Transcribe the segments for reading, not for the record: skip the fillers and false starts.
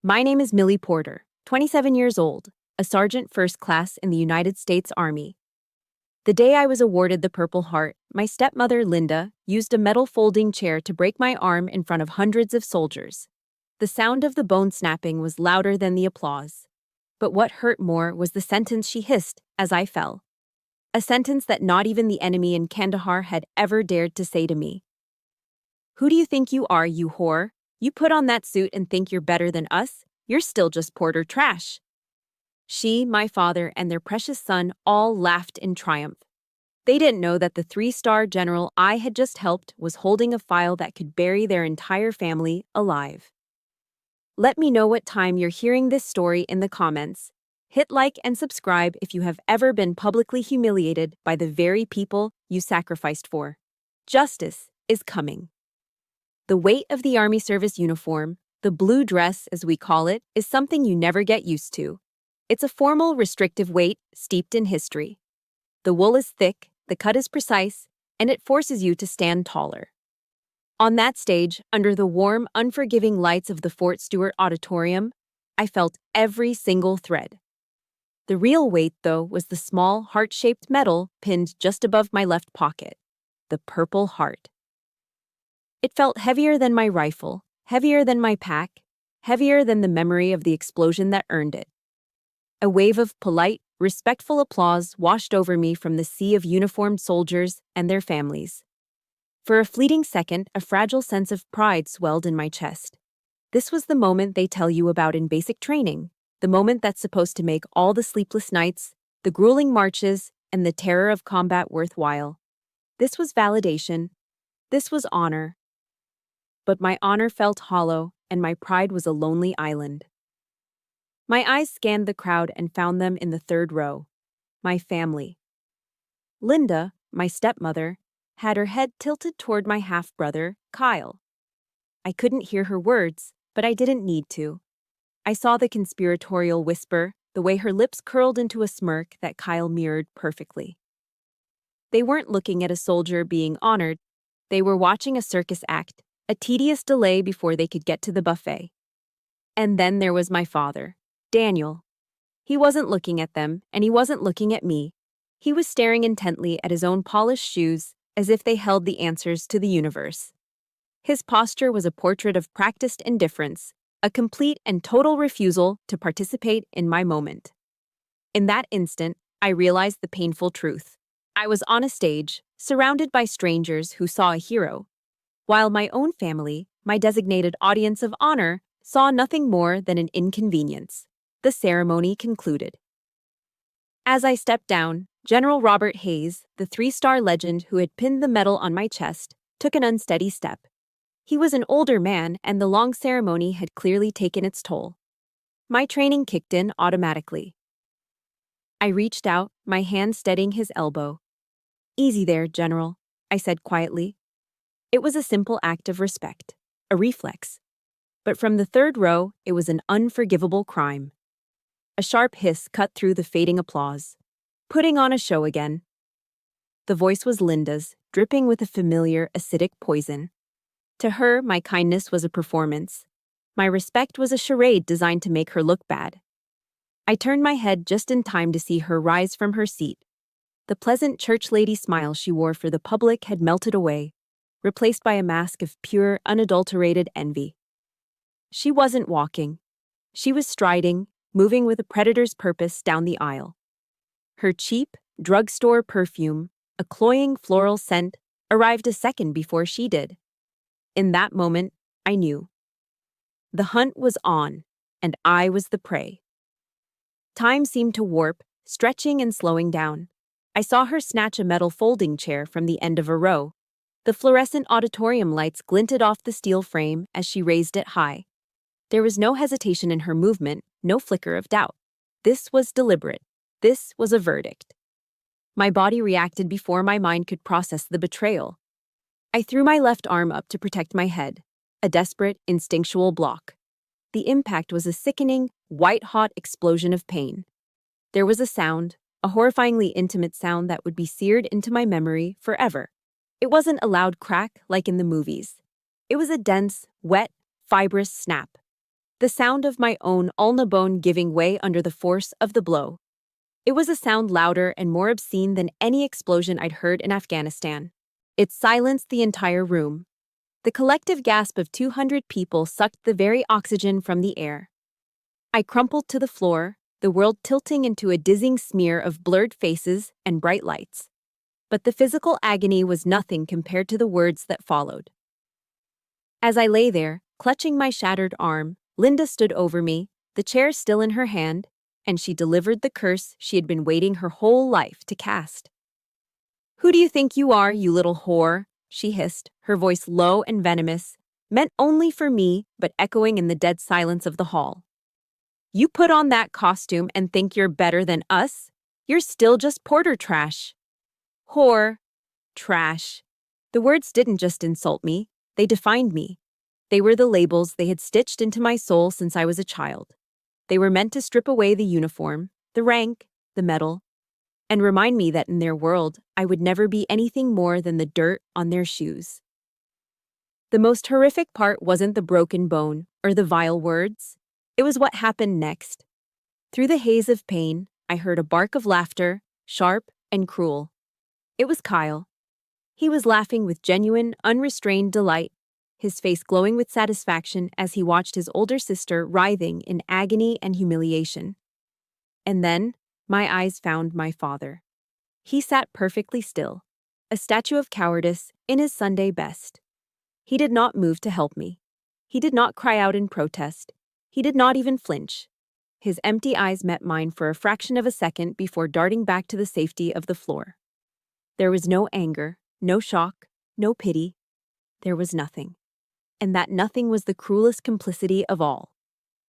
My name is Millie Porter, 27 years old, a sergeant first class in the United States Army. The day I was awarded the Purple Heart, my stepmother, Linda, used a metal folding chair to break my arm in front of hundreds of soldiers. The sound of the bone snapping was louder than the applause. But what hurt more was the sentence she hissed as I fell. A sentence that not even the enemy in Kandahar had ever dared to say to me. "Who do you think you are, you whore? You put on that suit and think you're better than us? You're still just Porter trash." She, my father, and their precious son all laughed in triumph. They didn't know that the 3-star general I had just helped was holding a file that could bury their entire family alive. Let me know what time you're hearing this story in the comments. Hit like and subscribe if you have ever been publicly humiliated by the very people you sacrificed for. Justice is coming. The weight of the Army service uniform, the blue dress as we call it, is something you never get used to. It's a formal, restrictive weight steeped in history. The wool is thick, the cut is precise, and it forces you to stand taller. On that stage, under the warm, unforgiving lights of the Fort Stewart Auditorium, I felt every single thread. The real weight, though, was the small, heart-shaped medal pinned just above my left pocket, the Purple Heart. It felt heavier than my rifle, heavier than my pack, heavier than the memory of the explosion that earned it. A wave of polite, respectful applause washed over me from the sea of uniformed soldiers and their families. For a fleeting second, a fragile sense of pride swelled in my chest. This was the moment they tell you about in basic training, the moment that's supposed to make all the sleepless nights, the grueling marches, and the terror of combat worthwhile. This was validation. This was honor. But my honor felt hollow, and my pride was a lonely island. My eyes scanned the crowd and found them in the third row. My family. Linda, my stepmother, had her head tilted toward my half-brother, Kyle. I couldn't hear her words, but I didn't need to. I saw the conspiratorial whisper, the way her lips curled into a smirk that Kyle mirrored perfectly. They weren't looking at a soldier being honored. They were watching a circus act, a tedious delay before they could get to the buffet. And then there was my father, Daniel. He wasn't looking at them, and he wasn't looking at me. He was staring intently at his own polished shoes, as if they held the answers to the universe. His posture was a portrait of practiced indifference, a complete and total refusal to participate in my moment. In that instant, I realized the painful truth. I was on a stage, surrounded by strangers who saw a hero, while my own family, my designated audience of honor, saw nothing more than an inconvenience. The ceremony concluded. As I stepped down, General Robert Hayes, the 3-star legend who had pinned the medal on my chest, took an unsteady step. He was an older man, and the long ceremony had clearly taken its toll. My training kicked in automatically. I reached out, my hand steadying his elbow. "Easy there, General," I said quietly. It was a simple act of respect, a reflex. But from the third row, it was an unforgivable crime. A sharp hiss cut through the fading applause. "Putting on a show again." The voice was Linda's, dripping with a familiar, acidic poison. To her, my kindness was a performance. My respect was a charade designed to make her look bad. I turned my head just in time to see her rise from her seat. The pleasant church lady smile she wore for the public had melted away, replaced by a mask of pure, unadulterated envy. She wasn't walking. She was striding, moving with a predator's purpose down the aisle. Her cheap, drugstore perfume, a cloying floral scent, arrived a second before she did. In that moment, I knew. The hunt was on, and I was the prey. Time seemed to warp, stretching and slowing down. I saw her snatch a metal folding chair from the end of a row. The fluorescent auditorium lights glinted off the steel frame as she raised it high. There was no hesitation in her movement, no flicker of doubt. This was deliberate. This was a verdict. My body reacted before my mind could process the betrayal. I threw my left arm up to protect my head, a desperate, instinctual block. The impact was a sickening, white-hot explosion of pain. There was a sound, a horrifyingly intimate sound that would be seared into my memory forever. It wasn't a loud crack like in the movies. It was a dense, wet, fibrous snap. The sound of my own ulna bone giving way under the force of the blow. It was a sound louder and more obscene than any explosion I'd heard in Afghanistan. It silenced the entire room. The collective gasp of 200 people sucked the very oxygen from the air. I crumpled to the floor, the world tilting into a dizzying smear of blurred faces and bright lights. But the physical agony was nothing compared to the words that followed. As I lay there, clutching my shattered arm, Linda stood over me, the chair still in her hand, and she delivered the curse she had been waiting her whole life to cast. "Who do you think you are, you little whore?" she hissed, her voice low and venomous, meant only for me but echoing in the dead silence of the hall. "You put on that costume and think you're better than us? You're still just porter trash." Whore. Trash. The words didn't just insult me, they defined me. They were the labels they had stitched into my soul since I was a child. They were meant to strip away the uniform, the rank, the medal, and remind me that in their world, I would never be anything more than the dirt on their shoes. The most horrific part wasn't the broken bone or the vile words. It was what happened next. Through the haze of pain, I heard a bark of laughter, sharp and cruel. It was Kyle. He was laughing with genuine, unrestrained delight, his face glowing with satisfaction as he watched his older sister writhing in agony and humiliation. And then, my eyes found my father. He sat perfectly still, a statue of cowardice in his Sunday best. He did not move to help me. He did not cry out in protest. He did not even flinch. His empty eyes met mine for a fraction of a second before darting back to the safety of the floor. There was no anger, no shock, no pity. There was nothing. And that nothing was the cruelest complicity of all.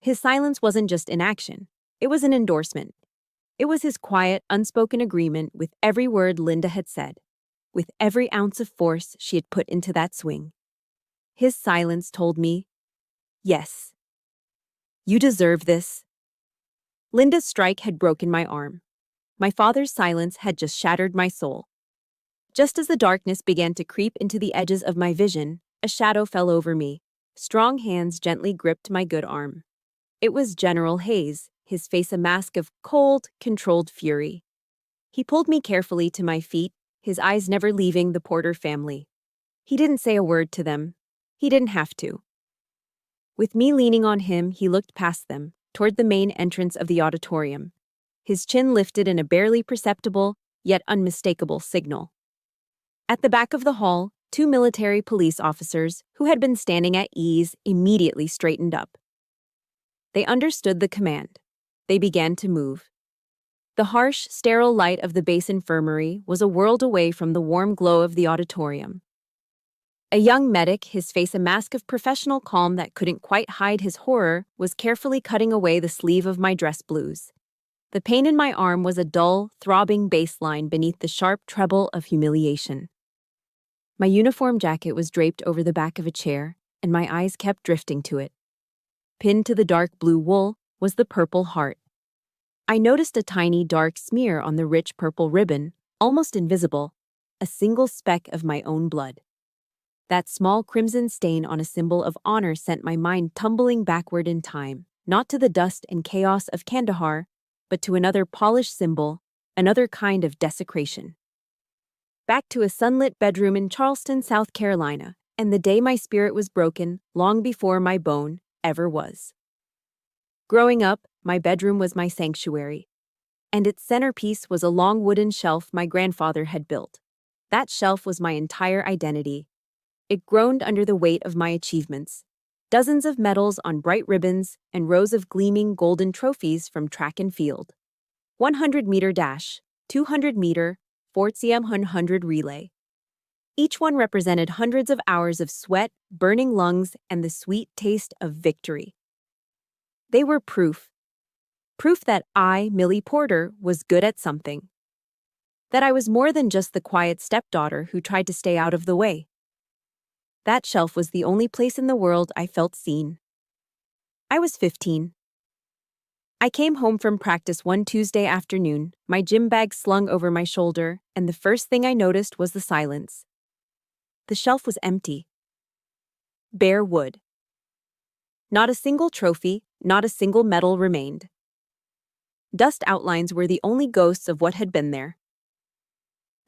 His silence wasn't just inaction. It was an endorsement. It was his quiet, unspoken agreement with every word Linda had said, with every ounce of force she had put into that swing. His silence told me, yes, you deserve this. Linda's strike had broken my arm. My father's silence had just shattered my soul. Just as the darkness began to creep into the edges of my vision, a shadow fell over me. Strong hands gently gripped my good arm. It was General Hayes, his face a mask of cold, controlled fury. He pulled me carefully to my feet, his eyes never leaving the Porter family. He didn't say a word to them. He didn't have to. With me leaning on him, he looked past them, toward the main entrance of the auditorium. His chin lifted in a barely perceptible, yet unmistakable signal. At the back of the hall, 2 military police officers, who had been standing at ease, immediately straightened up. They understood the command. They began to move. The harsh, sterile light of the base infirmary was a world away from the warm glow of the auditorium. A young medic, his face a mask of professional calm that couldn't quite hide his horror, was carefully cutting away the sleeve of my dress blues. The pain in my arm was a dull, throbbing bass line beneath the sharp treble of humiliation. My uniform jacket was draped over the back of a chair, and my eyes kept drifting to it. Pinned to the dark blue wool was the Purple Heart. I noticed a tiny dark smear on the rich purple ribbon, almost invisible, a single speck of my own blood. That small crimson stain on a symbol of honor sent my mind tumbling backward in time, not to the dust and chaos of Kandahar, but to another polished symbol, another kind of desecration. Back to a sunlit bedroom in Charleston, South Carolina, and the day my spirit was broken long before my bone ever was. Growing up, my bedroom was my sanctuary, and its centerpiece was a long wooden shelf my grandfather had built. That shelf was my entire identity. It groaned under the weight of my achievements. Dozens of medals on bright ribbons and rows of gleaming golden trophies from track and field. 100-meter dash, 200-meter, 400 relay. Each one represented hundreds of hours of sweat, burning lungs, and the sweet taste of victory. They were proof. Proof that I, Millie Porter, was good at something. That I was more than just the quiet stepdaughter who tried to stay out of the way. That shelf was the only place in the world I felt seen. I was 15. I came home from practice one Tuesday afternoon, my gym bag slung over my shoulder, and the first thing I noticed was the silence. The shelf was empty. Bare wood. Not a single trophy, not a single medal remained. Dust outlines were the only ghosts of what had been there.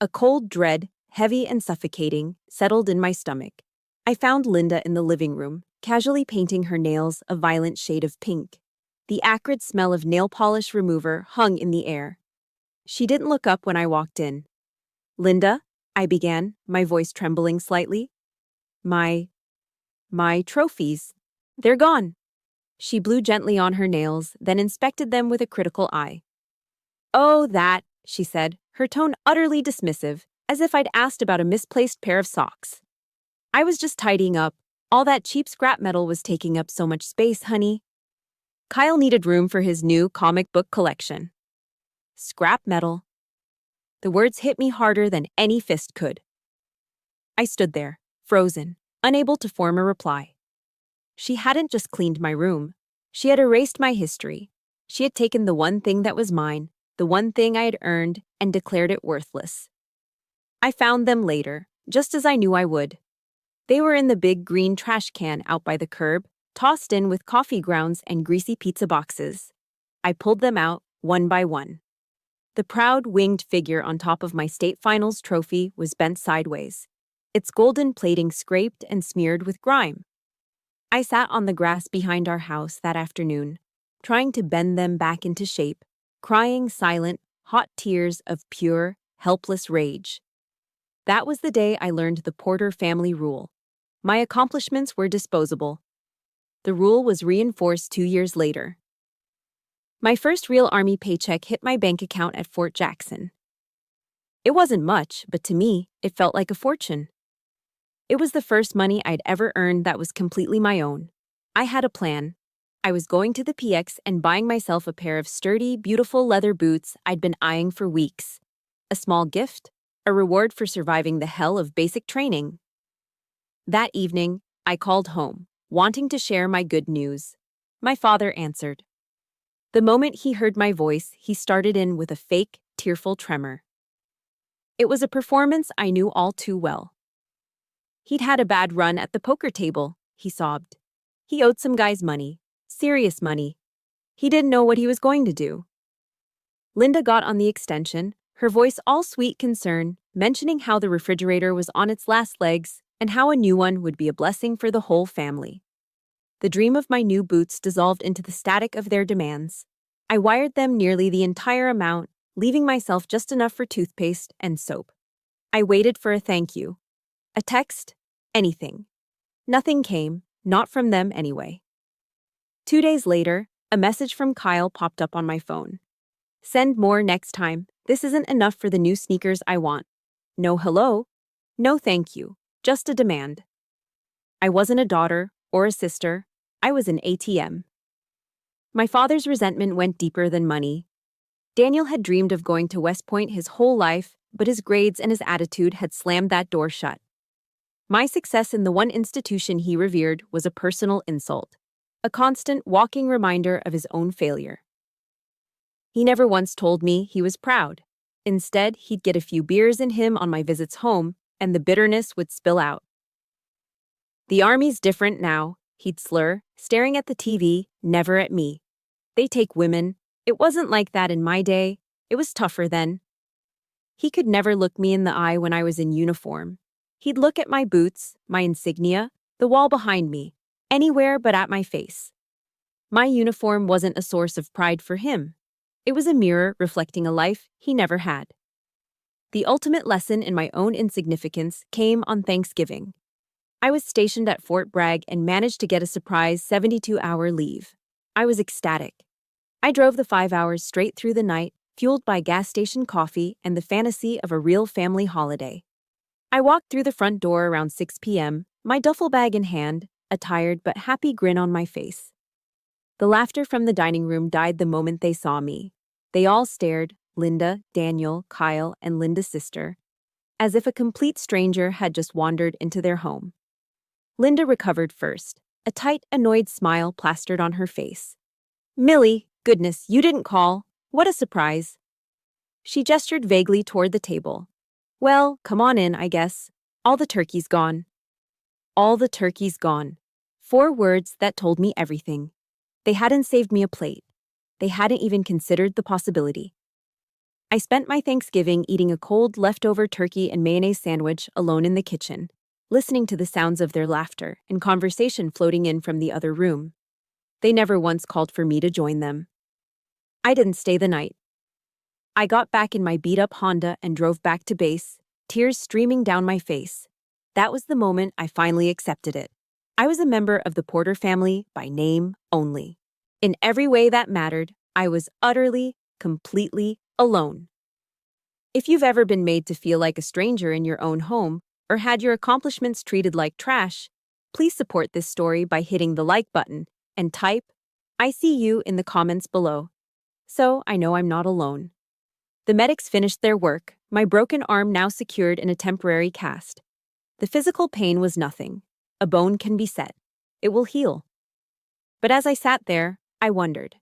A cold dread, heavy and suffocating, settled in my stomach. I found Linda in the living room, casually painting her nails a violent shade of pink. The acrid smell of nail polish remover hung in the air. She didn't look up when I walked in. "Linda," I began, my voice trembling slightly. My trophies. They're gone." She blew gently on her nails, then inspected them with a critical eye. "Oh, that," she said, her tone utterly dismissive, as if I'd asked about a misplaced pair of socks. "I was just tidying up. All that cheap scrap metal was taking up so much space, honey." Kyle needed room for his new comic book collection. Scrap metal. The words hit me harder than any fist could. I stood there, frozen, unable to form a reply. She hadn't just cleaned my room. She had erased my history. She had taken the one thing that was mine, the one thing I had earned, and declared it worthless. I found them later, just as I knew I would. They were in the big green trash can out by the curb, tossed in with coffee grounds and greasy pizza boxes. I pulled them out, one by one. The proud, winged figure on top of my state finals trophy was bent sideways, its golden plating scraped and smeared with grime. I sat on the grass behind our house that afternoon, trying to bend them back into shape, crying silent, hot tears of pure, helpless rage. That was the day I learned the Porter family rule. My accomplishments were disposable. The rule was reinforced 2 years later. My first real Army paycheck hit my bank account at Fort Jackson. It wasn't much, but to me, it felt like a fortune. It was the first money I'd ever earned that was completely my own. I had a plan. I was going to the PX and buying myself a pair of sturdy, beautiful leather boots I'd been eyeing for weeks. A small gift, a reward for surviving the hell of basic training. That evening, I called home, wanting to share my good news. My father answered. The moment he heard my voice, he started in with a fake, tearful tremor. It was a performance I knew all too well. He'd had a bad run at the poker table, he sobbed. He owed some guys money, serious money. He didn't know what he was going to do. Linda got on the extension, her voice all sweet concern, mentioning how the refrigerator was on its last legs and how a new one would be a blessing for the whole family. The dream of my new boots dissolved into the static of their demands. I wired them nearly the entire amount, leaving myself just enough for toothpaste and soap. I waited for a thank you. A text? Anything. Nothing came, not from them anyway. 2 days later, a message from Kyle popped up on my phone. "Send more next time. This isn't enough for the new sneakers I want. No hello. No thank you. Just a demand." I wasn't a daughter or a sister. I was an ATM. My father's resentment went deeper than money. Daniel had dreamed of going to West Point his whole life, but his grades and his attitude had slammed that door shut. My success in the one institution he revered was a personal insult, a constant walking reminder of his own failure. He never once told me he was proud. Instead, he'd get a few beers in him on my visits home, and the bitterness would spill out. "The Army's different now," he'd slur, staring at the TV, never at me. "They take women. It wasn't like that in my day. It was tougher then." He could never look me in the eye when I was in uniform. He'd look at my boots, my insignia, the wall behind me, anywhere but at my face. My uniform wasn't a source of pride for him. It was a mirror reflecting a life he never had. The ultimate lesson in my own insignificance came on Thanksgiving. I was stationed at Fort Bragg and managed to get a surprise 72-hour leave. I was ecstatic. I drove the 5 hours straight through the night, fueled by gas station coffee and the fantasy of a real family holiday. I walked through the front door around 6 p.m., my duffel bag in hand, a tired but happy grin on my face. The laughter from the dining room died the moment they saw me. They all stared, Linda, Daniel, Kyle, and Linda's sister, as if a complete stranger had just wandered into their home. Linda recovered first, a tight, annoyed smile plastered on her face. "Millie, goodness, you didn't call. What a surprise." She gestured vaguely toward the table. "Well, come on in, I guess. All the turkey's gone." All the turkey's gone. 4 words that told me everything. They hadn't saved me a plate. They hadn't even considered the possibility. I spent my Thanksgiving eating a cold leftover turkey and mayonnaise sandwich alone in the kitchen, listening to the sounds of their laughter and conversation floating in from the other room. They never once called for me to join them. I didn't stay the night. I got back in my beat-up Honda and drove back to base, tears streaming down my face. That was the moment I finally accepted it. I was a member of the Porter family by name only. In every way that mattered, I was utterly, completely alone. If you've ever been made to feel like a stranger in your own home or had your accomplishments treated like trash, please support this story by hitting the like button and type, "I see you" in the comments below. So I know I'm not alone. The medics finished their work, my broken arm now secured in a temporary cast. The physical pain was nothing. A bone can be set. It will heal. But as I sat there, I wondered,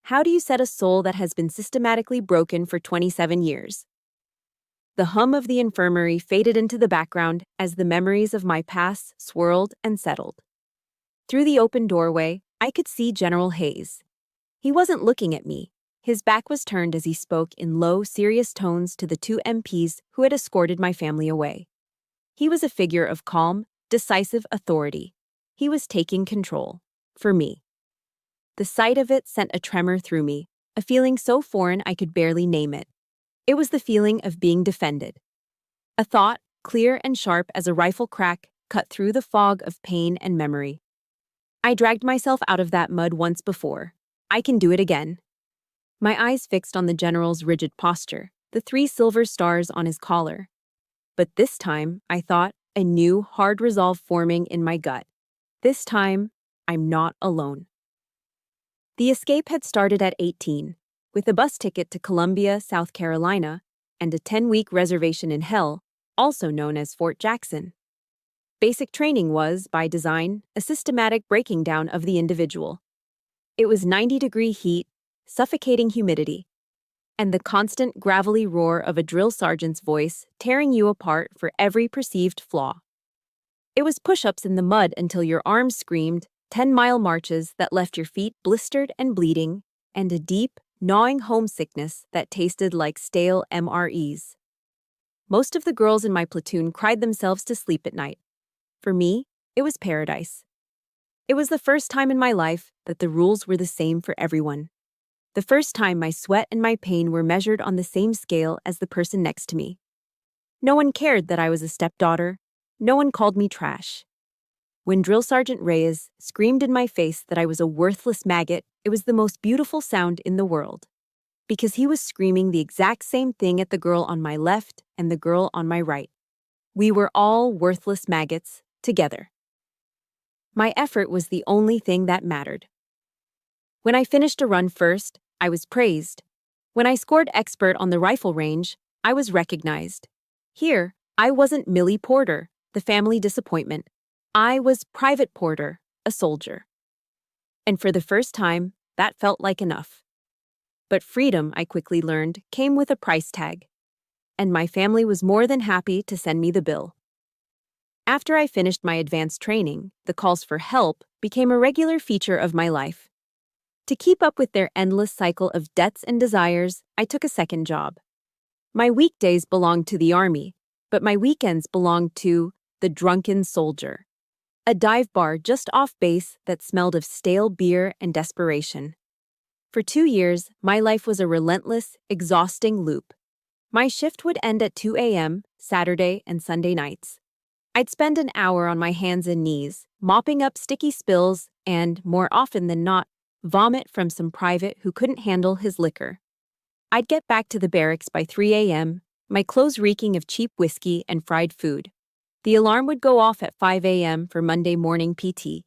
how do you set a soul that has been systematically broken for 27 years? The hum of the infirmary faded into the background as the memories of my past swirled and settled. Through the open doorway, I could see General Hayes. He wasn't looking at me. His back was turned as he spoke in low, serious tones to the 2 MPs who had escorted my family away. He was a figure of calm, decisive authority. He was taking control. For me. The sight of it sent a tremor through me, a feeling so foreign I could barely name it. It was the feeling of being defended. A thought, clear and sharp as a rifle crack, cut through the fog of pain and memory. I dragged myself out of that mud once before. I can do it again. My eyes fixed on the general's rigid posture, the 3 silver stars on his collar. But this time, I thought, a new, hard resolve forming in my gut. This time, I'm not alone. The escape had started at 18, with a bus ticket to Columbia, South Carolina, and a 10-week reservation in hell, also known as Fort Jackson. Basic training was, by design, a systematic breaking down of the individual. It was 90-degree heat, suffocating humidity, and the constant gravelly roar of a drill sergeant's voice tearing you apart for every perceived flaw. It was push-ups in the mud until your arms screamed, 10-mile marches that left your feet blistered and bleeding, and a deep, gnawing homesickness that tasted like stale MREs. Most of the girls in my platoon cried themselves to sleep at night. For me, it was paradise. It was the first time in my life that the rules were the same for everyone. The first time my sweat and my pain were measured on the same scale as the person next to me. No one cared that I was a stepdaughter. No one called me trash. When Drill Sergeant Reyes screamed in my face that I was a worthless maggot, it was the most beautiful sound in the world. Because he was screaming the exact same thing at the girl on my left and the girl on my right. We were all worthless maggots, together. My effort was the only thing that mattered. When I finished a run first, I was praised. When I scored expert on the rifle range, I was recognized. Here, I wasn't Millie Porter, the family disappointment. I was Private Porter, a soldier. And for the first time, that felt like enough. But freedom, I quickly learned, came with a price tag. And my family was more than happy to send me the bill. After I finished my advanced training, the calls for help became a regular feature of my life. To keep up with their endless cycle of debts and desires, I took a second job. My weekdays belonged to the Army, but my weekends belonged to the Drunken Soldier, a dive bar just off base that smelled of stale beer and desperation. For 2 years, my life was a relentless, exhausting loop. My shift would end at 2 a.m., Saturday and Sunday nights. I'd spend an hour on my hands and knees, mopping up sticky spills and, more often than not, vomit from some private who couldn't handle his liquor. I'd get back to the barracks by 3 a.m., my clothes reeking of cheap whiskey and fried food. The alarm would go off at 5 a.m. for Monday morning PT.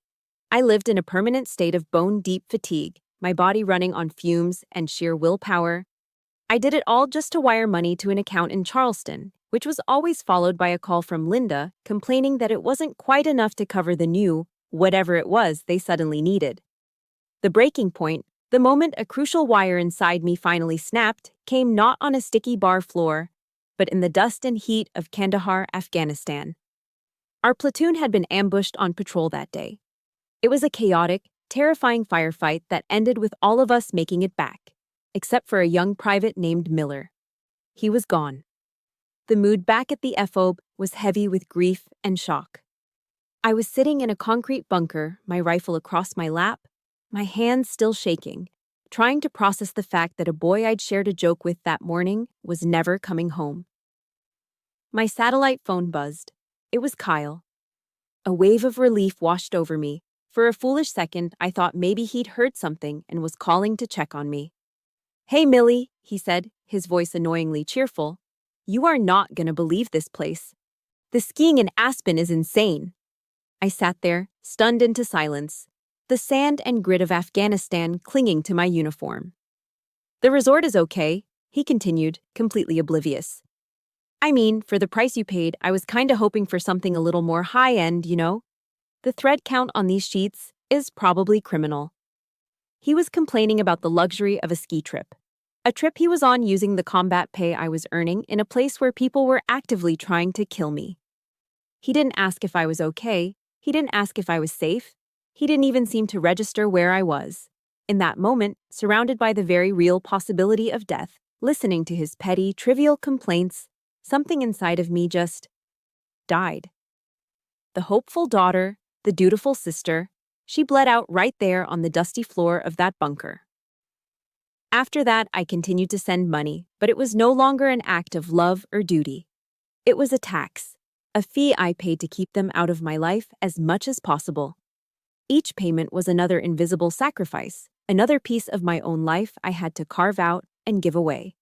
I lived in a permanent state of bone-deep fatigue, my body running on fumes and sheer willpower. I did it all just to wire money to an account in Charleston, which was always followed by a call from Linda complaining that it wasn't quite enough to cover the new, whatever it was they suddenly needed. The breaking point, the moment a crucial wire inside me finally snapped, came not on a sticky bar floor, but in the dust and heat of Kandahar, Afghanistan. Our platoon had been ambushed on patrol that day. It was a chaotic, terrifying firefight that ended with all of us making it back, except for a young private named Miller. He was gone. The mood back at the FOB was heavy with grief and shock. I was sitting in a concrete bunker, my rifle across my lap, my hands still shaking, trying to process the fact that a boy I'd shared a joke with that morning was never coming home. My satellite phone buzzed. It was Kyle. A wave of relief washed over me. For a foolish second, I thought maybe he'd heard something and was calling to check on me. "Hey, Millie," he said, his voice annoyingly cheerful. "You are not gonna believe this place. The skiing in Aspen is insane." I sat there, stunned into silence, the sand and grit of Afghanistan clinging to my uniform. "The resort is okay," he continued, completely oblivious. "I mean, for the price you paid, I was kinda hoping for something a little more high-end, you know? The thread count on these sheets is probably criminal." He was complaining about the luxury of a ski trip. A trip he was on using the combat pay I was earning in a place where people were actively trying to kill me. He didn't ask if I was okay. He didn't ask if I was safe. He didn't even seem to register where I was. In that moment, surrounded by the very real possibility of death, listening to his petty, trivial complaints, something inside of me just died. The hopeful daughter, the dutiful sister, she bled out right there on the dusty floor of that bunker. After that, I continued to send money, but it was no longer an act of love or duty. It was a tax, a fee I paid to keep them out of my life as much as possible. Each payment was another invisible sacrifice, another piece of my own life I had to carve out and give away.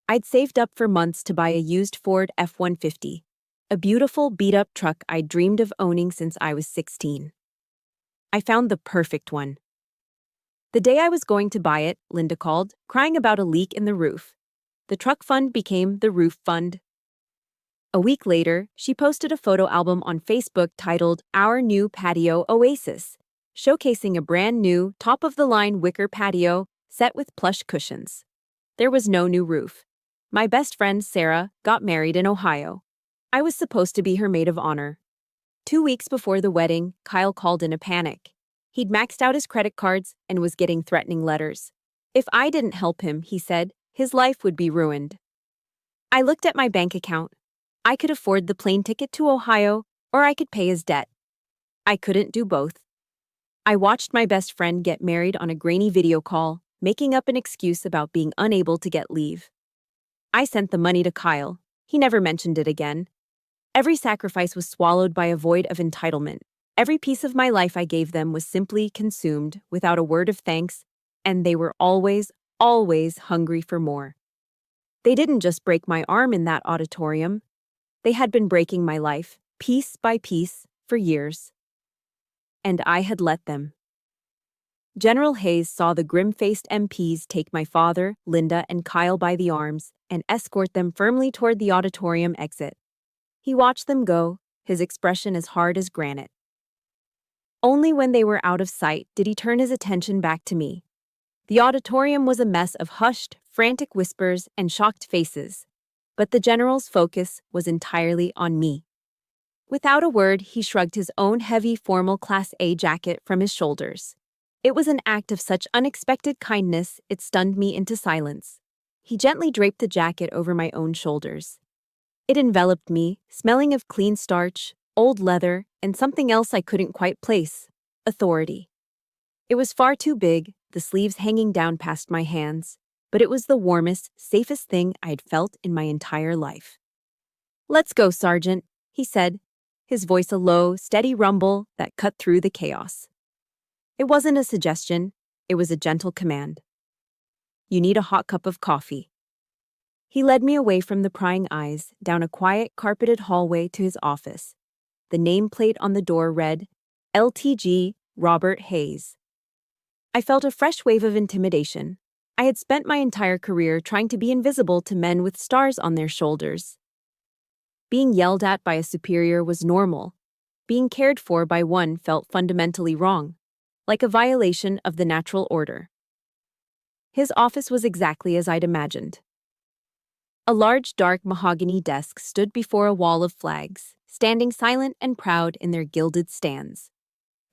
I'd saved up for months to buy a used Ford F-150, a beautiful beat-up truck I'd dreamed of owning since I was 16. I found the perfect one. The day I was going to buy it, Linda called, crying about a leak in the roof. The truck fund became the roof fund. A week later, she posted a photo album on Facebook titled Our New Patio Oasis, showcasing a brand new, top-of-the-line wicker patio set with plush cushions. There was no new roof. My best friend, Sarah, got married in Ohio. I was supposed to be her maid of honor. 2 weeks before the wedding, Kyle called in a panic. He'd maxed out his credit cards and was getting threatening letters. If I didn't help him, he said, his life would be ruined. I looked at my bank account. I could afford the plane ticket to Ohio, or I could pay his debt. I couldn't do both. I watched my best friend get married on a grainy video call, making up an excuse about being unable to get leave. I sent the money to Kyle. He never mentioned it again. Every sacrifice was swallowed by a void of entitlement. Every piece of my life I gave them was simply consumed without a word of thanks, and they were always, always hungry for more. They didn't just break my arm in that auditorium. They had been breaking my life, piece by piece, for years. And I had let them. General Hayes saw the grim-faced MPs take my father, Linda, and Kyle by the arms and escort them firmly toward the auditorium exit. He watched them go, his expression as hard as granite. Only when they were out of sight did he turn his attention back to me. The auditorium was a mess of hushed, frantic whispers and shocked faces, but the general's focus was entirely on me. Without a word, he shrugged his own heavy formal Class A jacket from his shoulders. It was an act of such unexpected kindness it stunned me into silence. He gently draped the jacket over my own shoulders. It enveloped me, smelling of clean starch, old leather, and something else I couldn't quite place: authority. It was far too big, the sleeves hanging down past my hands, but it was the warmest, safest thing I'd felt in my entire life. "Let's go, Sergeant," he said, his voice a low, steady rumble that cut through the chaos. It wasn't a suggestion, it was a gentle command. "You need a hot cup of coffee." He led me away from the prying eyes, down a quiet, carpeted hallway to his office. The nameplate on the door read, LTG Robert Hayes. I felt a fresh wave of intimidation. I had spent my entire career trying to be invisible to men with stars on their shoulders. Being yelled at by a superior was normal. Being cared for by one felt fundamentally wrong, like a violation of the natural order. His office was exactly as I'd imagined. A large, dark mahogany desk stood before a wall of flags, standing silent and proud in their gilded stands.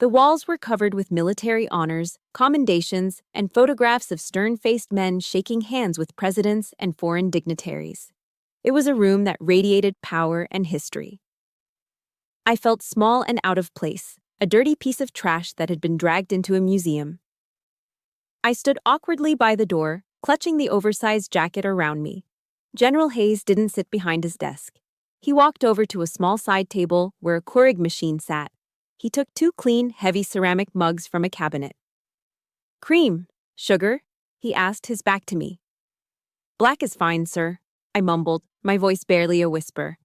The walls were covered with military honors, commendations, and photographs of stern-faced men shaking hands with presidents and foreign dignitaries. It was a room that radiated power and history. I felt small and out of place, a dirty piece of trash that had been dragged into a museum. I stood awkwardly by the door, clutching the oversized jacket around me. General Hayes didn't sit behind his desk. He walked over to a small side table where a Keurig machine sat. He took 2 clean, heavy ceramic mugs from a cabinet. "Cream, sugar?" he asked, his back to me. "Black is fine, sir," I mumbled, my voice barely a whisper.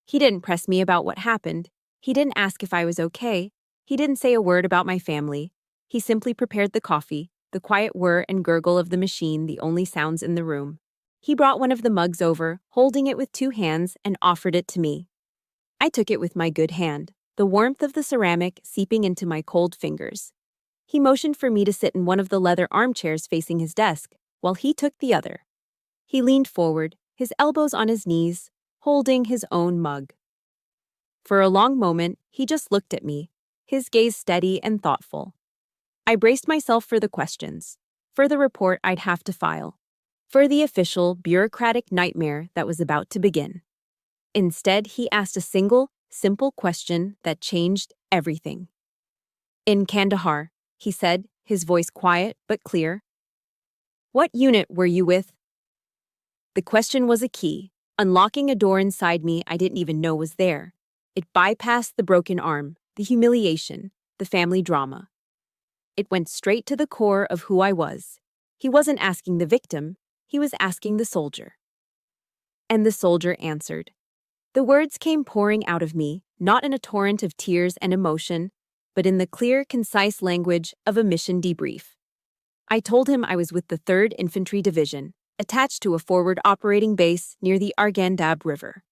He didn't press me about what happened. He didn't ask if I was okay. He didn't say a word about my family. He simply prepared the coffee, the quiet whir and gurgle of the machine the only sounds in the room. He brought one of the mugs over, holding it with 2 hands, and offered it to me. I took it with my good hand, the warmth of the ceramic seeping into my cold fingers. He motioned for me to sit in one of the leather armchairs facing his desk, while he took the other. He leaned forward, his elbows on his knees, holding his own mug. For a long moment, he just looked at me, his gaze steady and thoughtful. I braced myself for the questions, for the report I'd have to file, for the official, bureaucratic nightmare that was about to begin. Instead, he asked a single, simple question that changed everything. "In Kandahar," he said, his voice quiet but clear. "What unit were you with?" The question was a key, unlocking a door inside me I didn't even know was there. It bypassed the broken arm, the humiliation, the family drama. It went straight to the core of who I was. He wasn't asking the victim, he was asking the soldier. And the soldier answered. The words came pouring out of me, not in a torrent of tears and emotion, but in the clear, concise language of a mission debrief. I told him I was with the 3rd Infantry Division, attached to a forward operating base near the Arghandab River.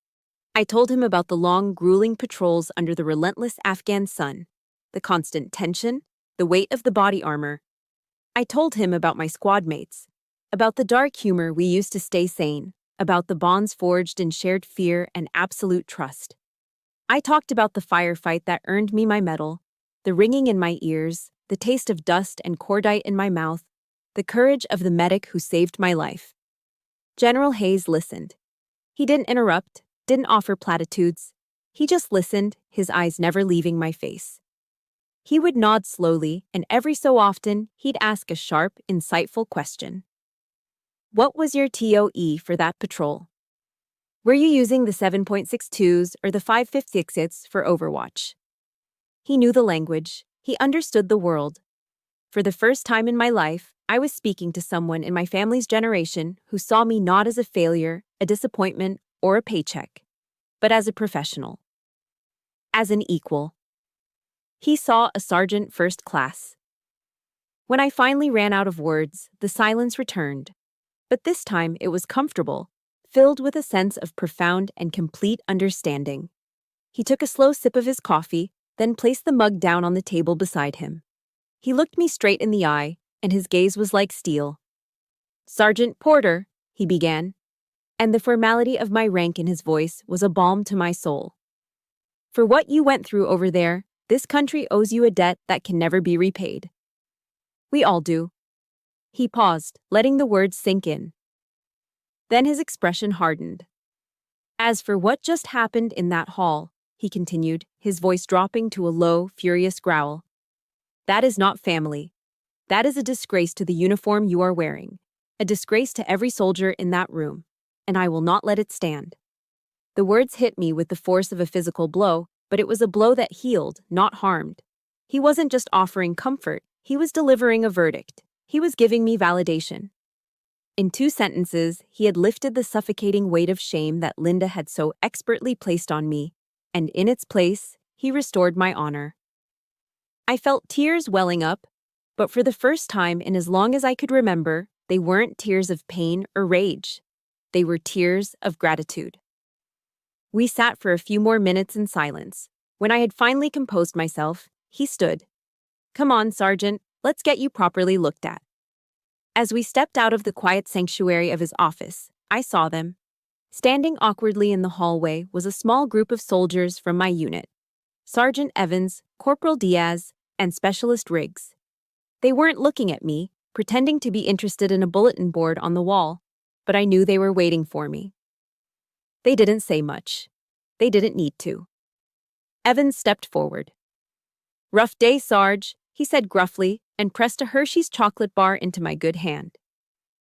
I told him about the long, grueling patrols under the relentless Afghan sun, the constant tension, the weight of the body armor. I told him about my squad mates, about the dark humor we used to stay sane, about the bonds forged in shared fear and absolute trust. I talked about the firefight that earned me my medal, the ringing in my ears, the taste of dust and cordite in my mouth, the courage of the medic who saved my life. General Hayes listened. He didn't interrupt, didn't offer platitudes. He just listened, his eyes never leaving my face. He would nod slowly, and every so often, he'd ask a sharp, insightful question. "What was your TOE for that patrol? Were you using the 7.62s or the 5.56s for Overwatch?" He knew the language. He understood the world. For the first time in my life, I was speaking to someone in my family's generation who saw me not as a failure, a disappointment, or a paycheck, but as a professional. As an equal. He saw a sergeant first class. When I finally ran out of words, the silence returned. But this time it was comfortable, filled with a sense of profound and complete understanding. He took a slow sip of his coffee, then placed the mug down on the table beside him. He looked me straight in the eye, and his gaze was like steel. "Sergeant Porter," he began, and the formality of my rank in his voice was a balm to my soul. "For what you went through over there, this country owes you a debt that can never be repaid. We all do." He paused, letting the words sink in. Then his expression hardened. "As for what just happened in that hall," he continued, his voice dropping to a low, furious growl, "that is not family. That is a disgrace to the uniform you are wearing, a disgrace to every soldier in that room, and I will not let it stand." The words hit me with the force of a physical blow, but it was a blow that healed, not harmed. He wasn't just offering comfort, he was delivering a verdict. He was giving me validation. In 2 sentences, he had lifted the suffocating weight of shame that Linda had so expertly placed on me, and in its place, he restored my honor. I felt tears welling up, but for the first time in as long as I could remember, they weren't tears of pain or rage. They were tears of gratitude. We sat for a few more minutes in silence. When I had finally composed myself, he stood. "Come on, Sergeant, let's get you properly looked at." As we stepped out of the quiet sanctuary of his office, I saw them. Standing awkwardly in the hallway was a small group of soldiers from my unit. Sergeant Evans, Corporal Diaz, and Specialist Riggs. They weren't looking at me, pretending to be interested in a bulletin board on the wall, but I knew they were waiting for me. They didn't say much. They didn't need to. Evans stepped forward. "Rough day, Sarge," he said gruffly, and pressed a Hershey's chocolate bar into my good hand.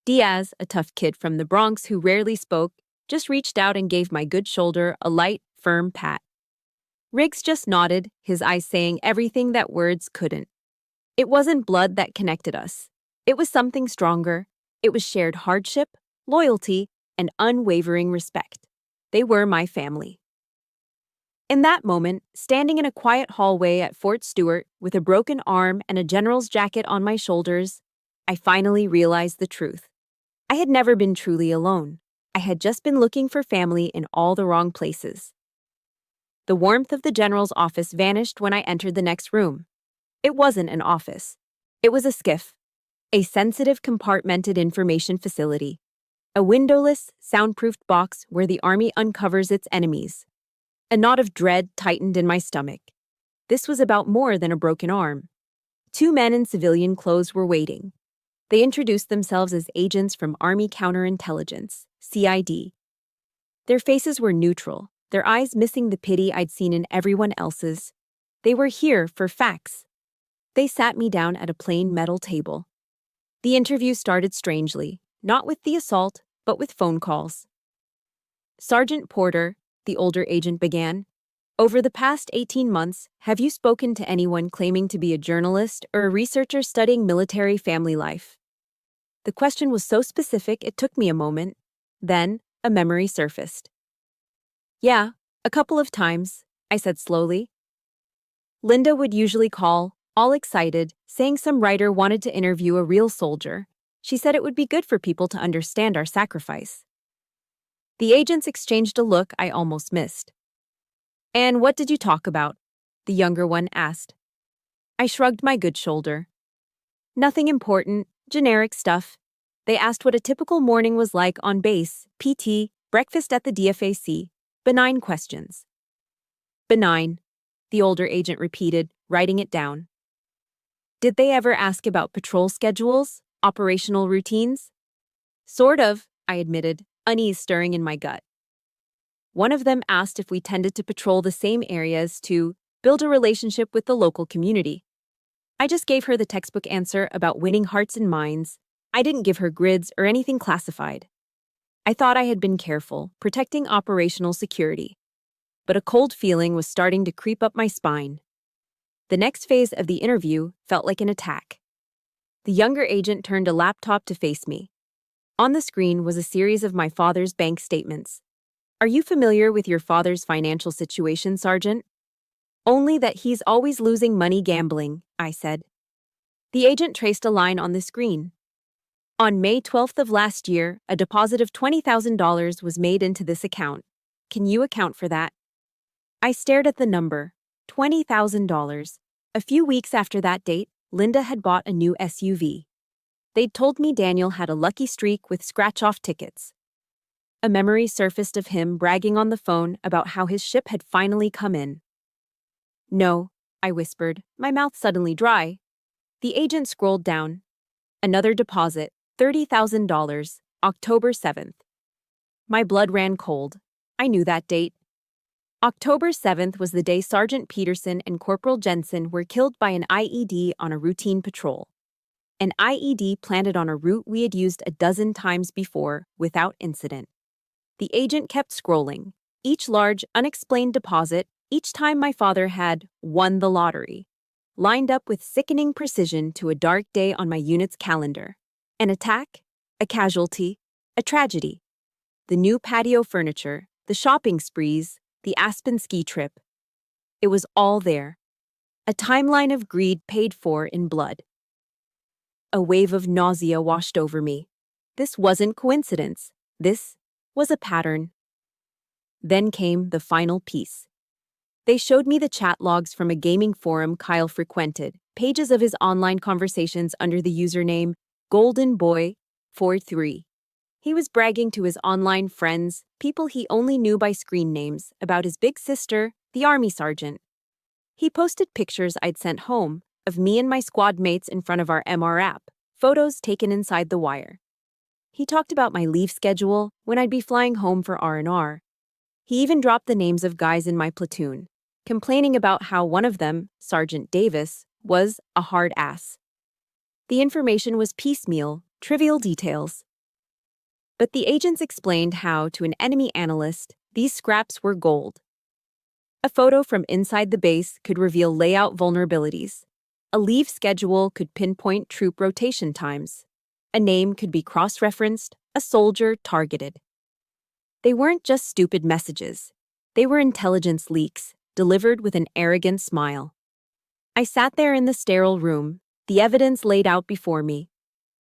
Diaz, a tough kid from the Bronx who rarely spoke, just reached out and gave my good shoulder a light, firm pat. Riggs just nodded, his eyes saying everything that words couldn't. It wasn't blood that connected us. It was something stronger. It was shared hardship, loyalty, and unwavering respect. They were my family. In that moment, standing in a quiet hallway at Fort Stewart with a broken arm and a general's jacket on my shoulders, I finally realized the truth. I had never been truly alone. I had just been looking for family in all the wrong places. The warmth of the general's office vanished when I entered the next room. It wasn't an office. It was a SCIF, a sensitive compartmented information facility, a windowless, soundproofed box where the Army uncovers its enemies. A knot of dread tightened in my stomach. This was about more than a broken arm. Two men in civilian clothes were waiting. They introduced themselves as agents from Army Counterintelligence, CID. Their faces were neutral, their eyes missing the pity I'd seen in everyone else's. They were here for facts. They sat me down at a plain metal table. The interview started strangely, not with the assault, but with phone calls. "Sergeant Porter," the older agent began, "over the past 18 months, have you spoken to anyone claiming to be a journalist or a researcher studying military family life?" The question was so specific it took me a moment. Then, a memory surfaced. "Yeah, a couple of times," I said slowly. Linda would usually call, all excited, saying some writer wanted to interview a real soldier. She said it would be good for people to understand our sacrifice. The agents exchanged a look I almost missed. "And what did you talk about?" the younger one asked. I shrugged my good shoulder. "Nothing important, generic stuff." They asked what a typical morning was like on base, PT, breakfast at the DFAC. Benign questions. "Benign," the older agent repeated, writing it down. "Did they ever ask about patrol schedules, operational routines?" "Sort of," I admitted, unease stirring in my gut. One of them asked if we tended to patrol the same areas to build a relationship with the local community. I just gave her the textbook answer about winning hearts and minds. I didn't give her grids or anything classified. I thought I had been careful, protecting operational security. But a cold feeling was starting to creep up my spine. The next phase of the interview felt like an attack. The younger agent turned a laptop to face me. On the screen was a series of my father's bank statements. "Are you familiar with your father's financial situation, Sergeant?" "Only that he's always losing money gambling," I said. The agent traced a line on the screen. "On May 12th of last year, a deposit of $20,000 was made into this account. Can you account for that?" I stared at the number. $20,000. A few weeks after that date, Linda had bought a new SUV. They'd told me Daniel had a lucky streak with scratch-off tickets. A memory surfaced of him bragging on the phone about how his ship had finally come in. "No," I whispered, my mouth suddenly dry. The agent scrolled down. "Another deposit, $30,000, October 7th. My blood ran cold. I knew that date. October 7th was the day Sergeant Peterson and Corporal Jensen were killed by an IED on a routine patrol. An IED planted on a route we had used a dozen times before, without incident. The agent kept scrolling. Each large, unexplained deposit, each time my father had won the lottery, lined up with sickening precision to a dark day on my unit's calendar. An attack, a casualty, a tragedy. The new patio furniture, the shopping sprees, the Aspen ski trip. It was all there. A timeline of greed paid for in blood. A wave of nausea washed over me. This wasn't coincidence. This was a pattern. Then came the final piece. They showed me the chat logs from a gaming forum Kyle frequented, pages of his online conversations under the username GoldenBoy43. He was bragging to his online friends, people he only knew by screen names, about his big sister, the Army sergeant. He posted pictures I'd sent home, of me and my squad mates in front of our MR app, photos taken inside the wire. He talked about my leave schedule, when I'd be flying home for R&R. He even dropped the names of guys in my platoon, complaining about how one of them, Sergeant Davis, was a hard ass. The information was piecemeal, trivial details. But the agents explained how, to an enemy analyst, these scraps were gold. A photo from inside the base could reveal layout vulnerabilities. A leave schedule could pinpoint troop rotation times. A name could be cross-referenced, a soldier targeted. They weren't just stupid messages. They were intelligence leaks, delivered with an arrogant smile. I sat there in the sterile room, the evidence laid out before me,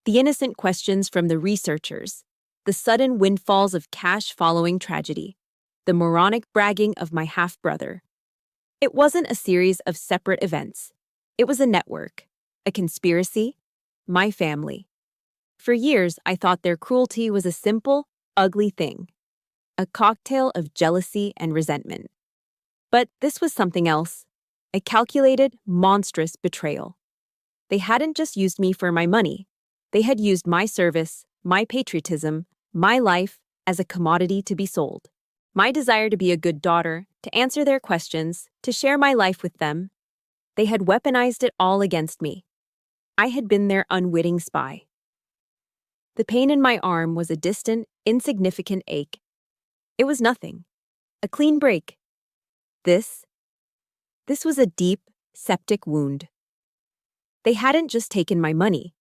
the innocent questions from the researchers, the sudden windfalls of cash following tragedy, the moronic bragging of my half-brother. It wasn't a series of separate events. It was a network, a conspiracy, my family. For years, I thought their cruelty was a simple, ugly thing, a cocktail of jealousy and resentment. But this was something else, a calculated, monstrous betrayal. They hadn't just used me for my money. They had used my service, my patriotism, my life as a commodity to be sold. My desire to be a good daughter, to answer their questions, to share my life with them. They had weaponized it all against me. I had been their unwitting spy. The pain in my arm was a distant, insignificant ache. It was nothing. A clean break. This was a deep, septic wound. They hadn't just taken my money.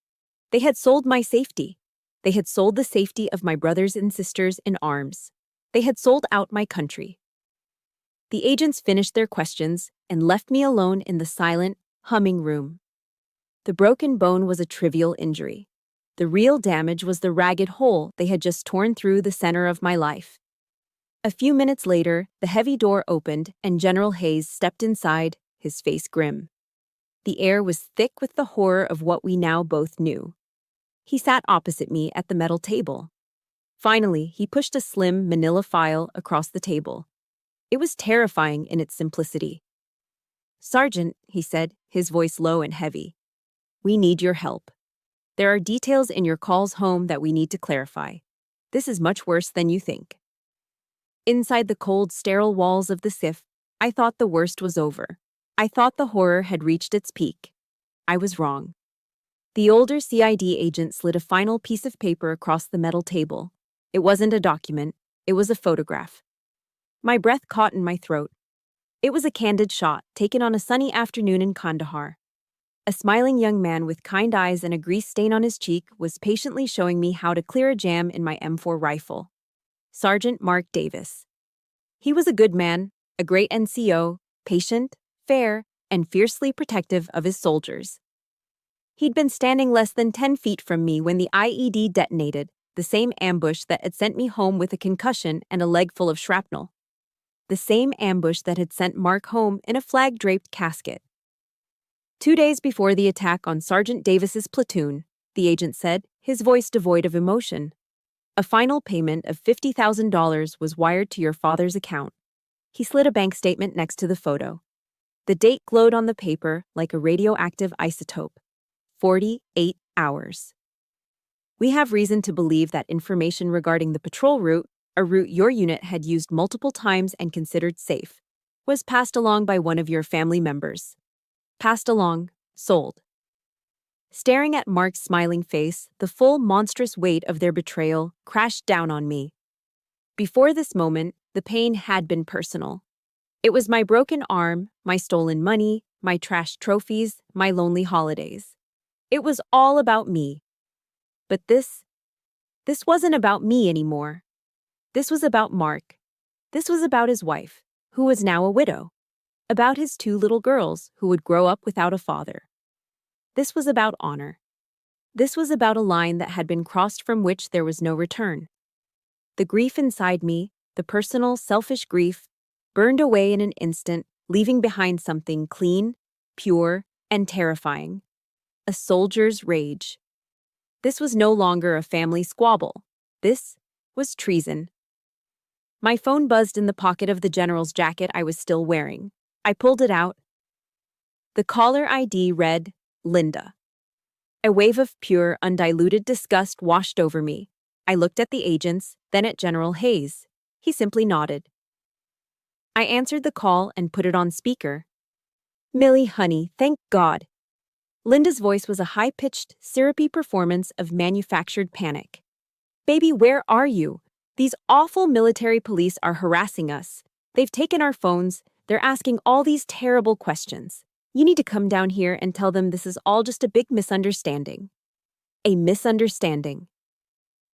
They had sold my safety. They had sold the safety of my brothers and sisters in arms. They had sold out my country. The agents finished their questions and left me alone in the silent, humming room. The broken bone was a trivial injury. The real damage was the ragged hole they had just torn through the center of my life. A few minutes later, the heavy door opened and General Hayes stepped inside, his face grim. The air was thick with the horror of what we now both knew. He sat opposite me at the metal table. Finally, he pushed a slim manila file across the table. It was terrifying in its simplicity. "Sergeant," he said, his voice low and heavy, "we need your help. There are details in your calls home that we need to clarify. This is much worse than you think." Inside the cold, sterile walls of the SIF, I thought the worst was over. I thought the horror had reached its peak. I was wrong. The older CID agent slid a final piece of paper across the metal table. It wasn't a document. It was a photograph. My breath caught in my throat. It was a candid shot taken on a sunny afternoon in Kandahar. A smiling young man with kind eyes and a grease stain on his cheek was patiently showing me how to clear a jam in my M4 rifle. Sergeant Mark Davis. He was a good man, a great NCO, patient, fair, and fiercely protective of his soldiers. He'd been standing less than 10 feet from me when the IED detonated, the same ambush that had sent me home with a concussion and a leg full of shrapnel. The same ambush that had sent Mark home in a flag-draped casket. 2 days before the attack on Sergeant Davis's platoon, the agent said, his voice devoid of emotion, "A final payment of $50,000 was wired to your father's account." He slid a bank statement next to the photo. The date glowed on the paper like a radioactive isotope. 48 hours. "We have reason to believe that information regarding the patrol route, a route your unit had used multiple times and considered safe, was passed along by one of your family members. Passed along, sold." Staring at Mark's smiling face, the full monstrous weight of their betrayal crashed down on me. Before this moment, the pain had been personal. It was my broken arm, my stolen money, my trashed trophies, my lonely holidays. It was all about me. But this wasn't about me anymore. This was about Mark. This was about his wife, who was now a widow. About his 2 little girls who would grow up without a father. This was about honor. This was about a line that had been crossed from which there was no return. The grief inside me, the personal, selfish grief, burned away in an instant, leaving behind something clean, pure, and terrifying. A soldier's rage. This was no longer a family squabble. This was treason. My phone buzzed in the pocket of the general's jacket I was still wearing. I pulled it out. The caller ID read, Linda. A wave of pure, undiluted disgust washed over me. I looked at the agents, then at General Hayes. He simply nodded. I answered the call and put it on speaker. Millie, honey, thank God. Linda's voice was a high-pitched, syrupy performance of manufactured panic. Baby, where are you? These awful military police are harassing us. They've taken our phones. They're asking all these terrible questions. You need to come down here and tell them this is all just a big misunderstanding. A misunderstanding.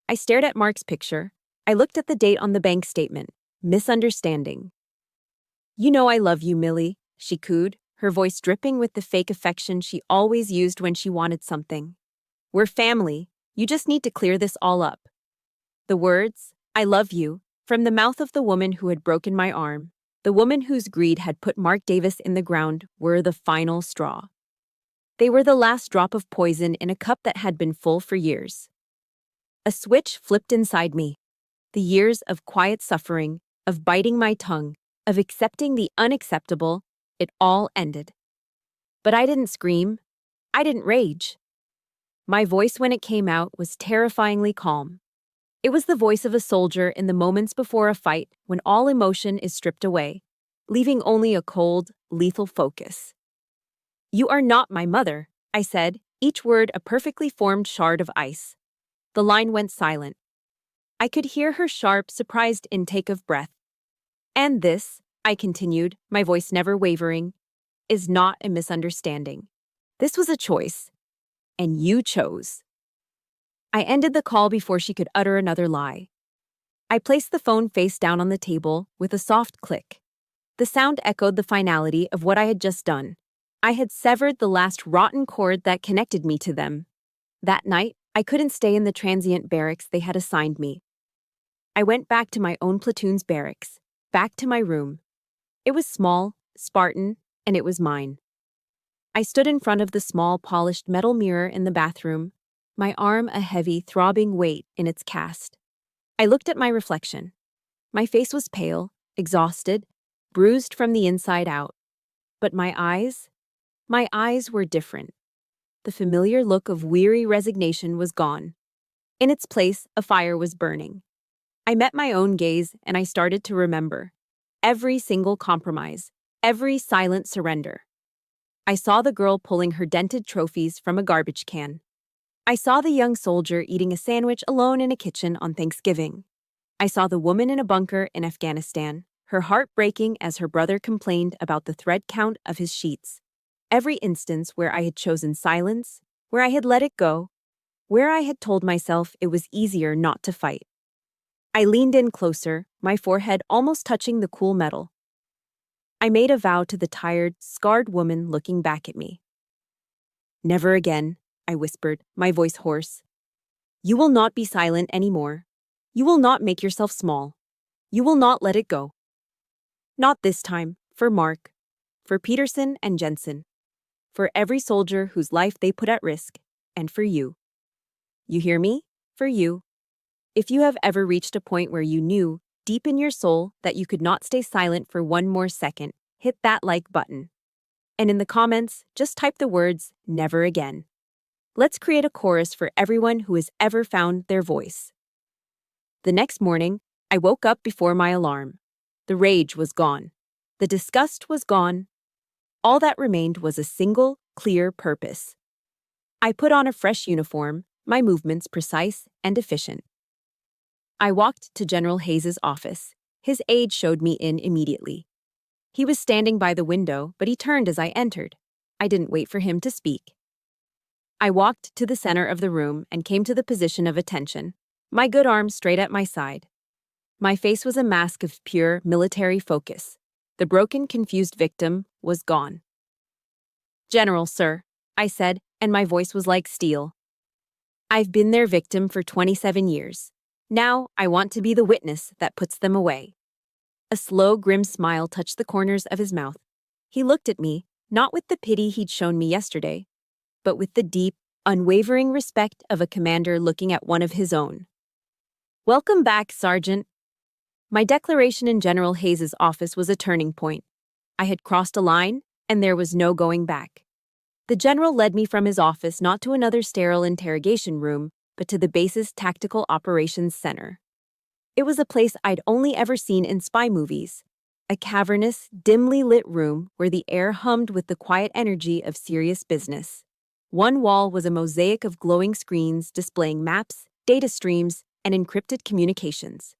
I stared at Mark's picture. I looked at the date on the bank statement. Misunderstanding. You know I love you, Millie, she cooed, her voice dripping with the fake affection she always used when she wanted something. We're family. You just need to clear this all up. The words, I love you, from the mouth of the woman who had broken my arm, the woman whose greed had put Mark Davis in the ground, were the final straw. They were the last drop of poison in a cup that had been full for years. A switch flipped inside me. The years of quiet suffering, of biting my tongue, of accepting the unacceptable, it all ended. But I didn't scream. I didn't rage. My voice when it came out was terrifyingly calm. It was the voice of a soldier in the moments before a fight when all emotion is stripped away, leaving only a cold, lethal focus. You are not my mother, I said, each word a perfectly formed shard of ice. The line went silent. I could hear her sharp, surprised intake of breath. And this, I continued, my voice never wavering, is not a misunderstanding. This was a choice. And you chose. I ended the call before she could utter another lie. I placed the phone face down on the table with a soft click. The sound echoed the finality of what I had just done. I had severed the last rotten cord that connected me to them. That night, I couldn't stay in the transient barracks they had assigned me. I went back to my own platoon's barracks, back to my room. It was small, Spartan, and it was mine. I stood in front of the small, polished metal mirror in the bathroom, my arm a heavy, throbbing weight in its cast. I looked at my reflection. My face was pale, exhausted, bruised from the inside out. But my eyes were different. The familiar look of weary resignation was gone. In its place, a fire was burning. I met my own gaze and I started to remember. Every single compromise, every silent surrender. I saw the girl pulling her dented trophies from a garbage can. I saw the young soldier eating a sandwich alone in a kitchen on Thanksgiving. I saw the woman in a bunker in Afghanistan, her heart breaking as her brother complained about the thread count of his sheets. Every instance where I had chosen silence, where I had let it go, where I had told myself it was easier not to fight. I leaned in closer, my forehead almost touching the cool metal. I made a vow to the tired, scarred woman looking back at me. Never again, I whispered, my voice hoarse. You will not be silent anymore. You will not make yourself small. You will not let it go. Not this time, for Mark, for Peterson and Jensen, for every soldier whose life they put at risk, and for you. You hear me? For you. If you have ever reached a point where you knew, deep in your soul, that you could not stay silent for one more second, hit that like button. And in the comments, just type the words, never again. Let's create a chorus for everyone who has ever found their voice. The next morning, I woke up before my alarm. The rage was gone. The disgust was gone. All that remained was a single, clear purpose. I put on a fresh uniform, my movements precise and efficient. I walked to General Hayes's office. His aide showed me in immediately. He was standing by the window, but he turned as I entered. I didn't wait for him to speak. I walked to the center of the room and came to the position of attention, my good arm straight at my side. My face was a mask of pure military focus. The broken, confused victim was gone. General, sir, I said, and my voice was like steel. I've been their victim for 27 years. Now I want to be the witness that puts them away. A slow, grim smile touched the corners of his mouth. He looked at me, not with the pity he'd shown me yesterday, but with the deep, unwavering respect of a commander looking at one of his own. Welcome back, Sergeant. My declaration in General Hayes's office was a turning point. I had crossed a line, and there was no going back. The general led me from his office not to another sterile interrogation room, but to the base's Tactical Operations Center. It was a place I'd only ever seen in spy movies, a cavernous, dimly lit room where the air hummed with the quiet energy of serious business. One wall was a mosaic of glowing screens displaying maps, data streams, and encrypted communications.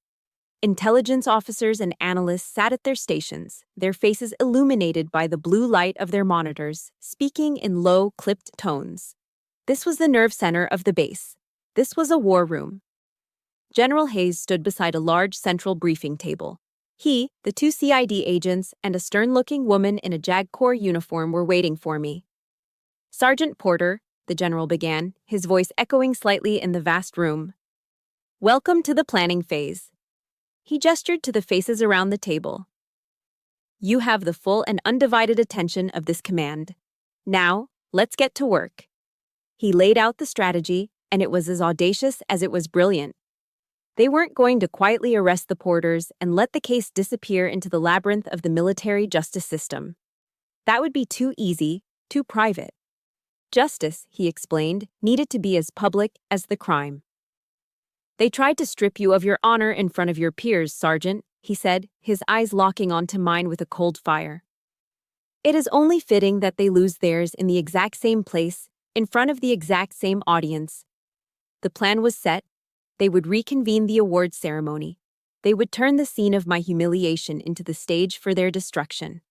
Intelligence officers and analysts sat at their stations, their faces illuminated by the blue light of their monitors, speaking in low, clipped tones. This was the nerve center of the base. This was a war room. General Hayes stood beside a large central briefing table. He, the two CID agents, and a stern-looking woman in a JAG Corps uniform were waiting for me. "Sergeant Porter," the general began, his voice echoing slightly in the vast room. "Welcome to the planning phase." He gestured to the faces around the table. "You have the full and undivided attention of this command. Now, let's get to work." He laid out the strategy, and it was as audacious as it was brilliant. They weren't going to quietly arrest the Porters and let the case disappear into the labyrinth of the military justice system. That would be too easy, too private. Justice, he explained, needed to be as public as the crime. "They tried to strip you of your honor in front of your peers, Sergeant," he said, his eyes locking onto mine with a cold fire. "It is only fitting that they lose theirs in the exact same place, in front of the exact same audience." The plan was set. They would reconvene the awards ceremony. They would turn the scene of my humiliation into the stage for their destruction.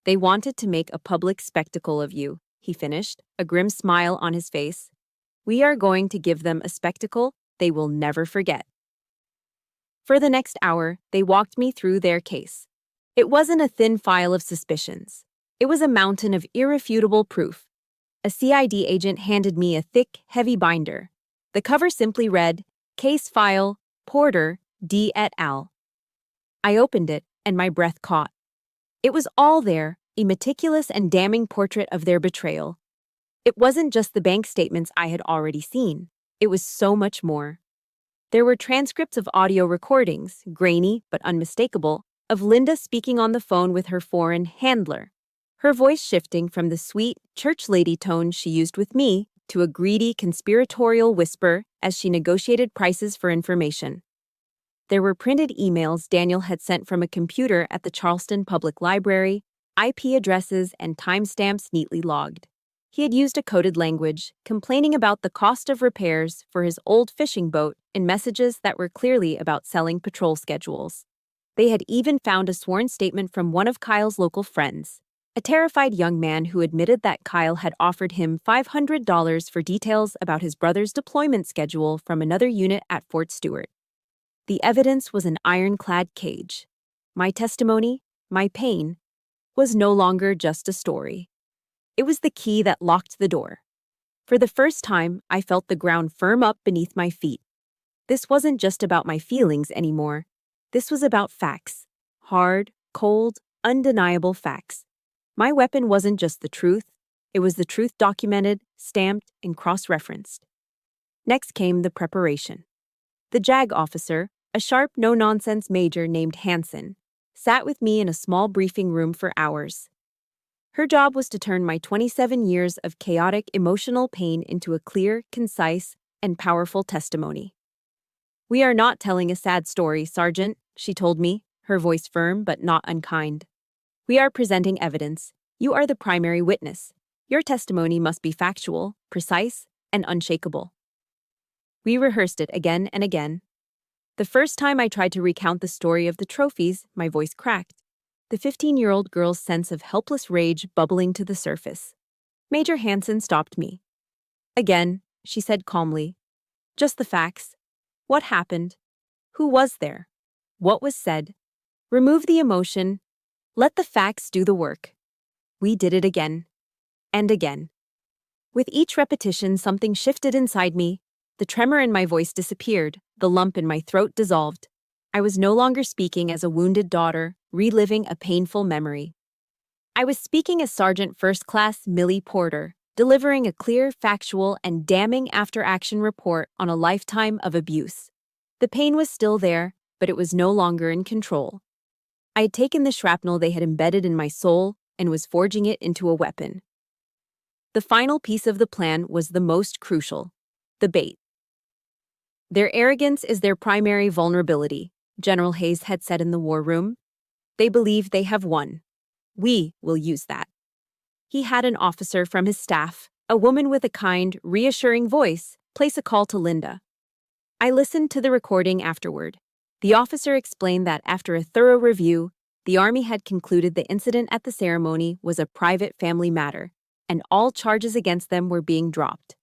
"They wanted to make a public spectacle of you," he finished, a grim smile on his face. "We are going to give them a spectacle they will never forget." For the next hour, they walked me through their case. It wasn't a thin file of suspicions. It was a mountain of irrefutable proof. A CID agent handed me a thick, heavy binder. The cover simply read, "Case File, Porter, D. et al." I opened it, and my breath caught. It was all there, a meticulous and damning portrait of their betrayal. It wasn't just the bank statements I had already seen. It was so much more. There were transcripts of audio recordings, grainy but unmistakable, of Linda speaking on the phone with her foreign handler, her voice shifting from the sweet, church lady tone she used with me to a greedy, conspiratorial whisper as she negotiated prices for information. There were printed emails Daniel had sent from a computer at the Charleston Public Library, IP addresses and timestamps neatly logged. He had used a coded language, complaining about the cost of repairs for his old fishing boat in messages that were clearly about selling patrol schedules. They had even found a sworn statement from one of Kyle's local friends, a terrified young man who admitted that Kyle had offered him $500 for details about his brother's deployment schedule from another unit at Fort Stewart. The evidence was an ironclad cage. My testimony, my pain, was no longer just a story. It was the key that locked the door. For the first time, I felt the ground firm up beneath my feet. This wasn't just about my feelings anymore. This was about facts. Hard, cold, undeniable facts. My weapon wasn't just the truth. It was the truth documented, stamped, and cross-referenced. Next came the preparation. The JAG officer, a sharp, no-nonsense major named Hansen, sat with me in a small briefing room for hours. Her job was to turn my 27 years of chaotic emotional pain into a clear, concise, and powerful testimony. "We are not telling a sad story, Sergeant," she told me, her voice firm but not unkind. "We are presenting evidence. You are the primary witness. Your testimony must be factual, precise, and unshakable." We rehearsed it again and again. The first time I tried to recount the story of the trophies, my voice cracked, the 15-year-old girl's sense of helpless rage bubbling to the surface. Major Hansen stopped me. "Again," she said calmly. "Just the facts. What happened? Who was there? What was said? Remove the emotion. Let the facts do the work." We did it again. And again. With each repetition, something shifted inside me. The tremor in my voice disappeared. The lump in my throat dissolved. I was no longer speaking as a wounded daughter, reliving a painful memory. I was speaking as Sergeant First Class Millie Porter, delivering a clear, factual, and damning after-action report on a lifetime of abuse. The pain was still there, but it was no longer in control. I had taken the shrapnel they had embedded in my soul and was forging it into a weapon. The final piece of the plan was the most crucial: the bait. Their arrogance is their primary vulnerability, General Hayes had said in the war room. They believe they have won. We will use that. He had an officer from his staff, a woman with a kind, reassuring voice, place a call to Linda. I listened to the recording afterward. The officer explained that after a thorough review, the Army had concluded the incident at the ceremony was a private family matter, and all charges against them were being dropped.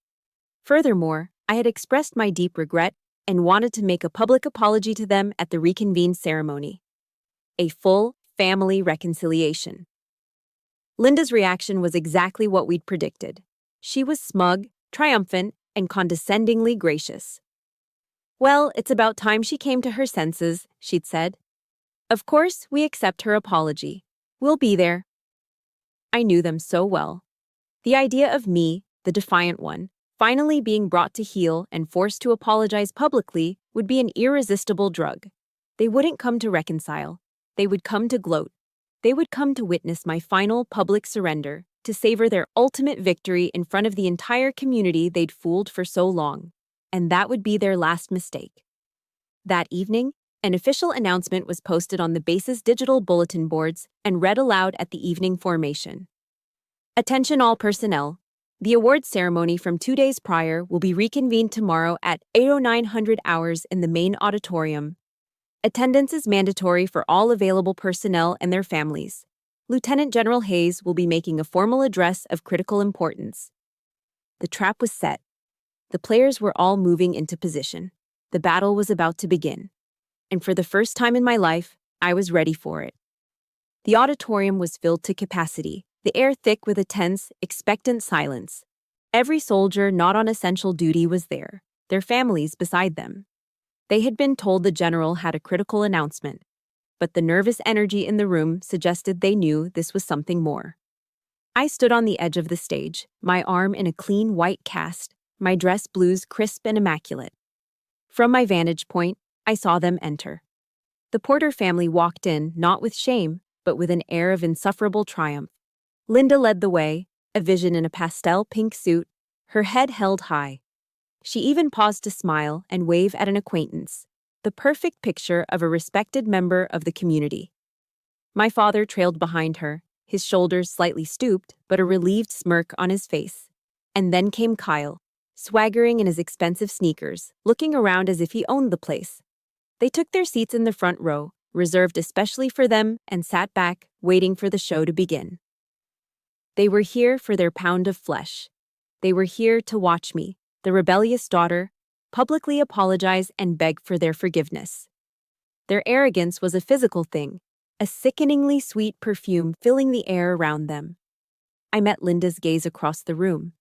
Furthermore, I had expressed my deep regret and wanted to make a public apology to them at the reconvened ceremony. A full family reconciliation. Linda's reaction was exactly what we'd predicted. She was smug, triumphant, and condescendingly gracious. Well, it's about time she came to her senses, she'd said. Of course, we accept her apology. We'll be there. I knew them so well. The idea of me, the defiant one, finally being brought to heel and forced to apologize publicly would be an irresistible drug. They wouldn't come to reconcile. They would come to gloat. They would come to witness my final public surrender, to savor their ultimate victory in front of the entire community they'd fooled for so long. And that would be their last mistake. That evening, an official announcement was posted on the base's digital bulletin boards and read aloud at the evening formation. Attention all personnel. The award ceremony from 2 days prior will be reconvened tomorrow at 8:09 hours in the main auditorium. Attendance is mandatory for all available personnel and their families. Lieutenant General Hayes will be making a formal address of critical importance. The trap was set. The players were all moving into position. The battle was about to begin. And for the first time in my life, I was ready for it. The auditorium was filled to capacity, the air thick with a tense, expectant silence. Every soldier not on essential duty was there, their families beside them. They had been told the general had a critical announcement, but the nervous energy in the room suggested they knew this was something more. I stood on the edge of the stage, my arm in a clean white cast, my dress blues crisp and immaculate. From my vantage point, I saw them enter. The Porter family walked in, not with shame, but with an air of insufferable triumph. Linda led the way, a vision in a pastel pink suit, her head held high. She even paused to smile and wave at an acquaintance, the perfect picture of a respected member of the community. My father trailed behind her, his shoulders slightly stooped, but a relieved smirk on his face. And then came Kyle, swaggering in his expensive sneakers, looking around as if he owned the place. They took their seats in the front row, reserved especially for them, and sat back, waiting for the show to begin. They were here for their pound of flesh. They were here to watch me, the rebellious daughter, publicly apologize and beg for their forgiveness. Their arrogance was a physical thing, a sickeningly sweet perfume filling the air around them. I met Linda's gaze across the room.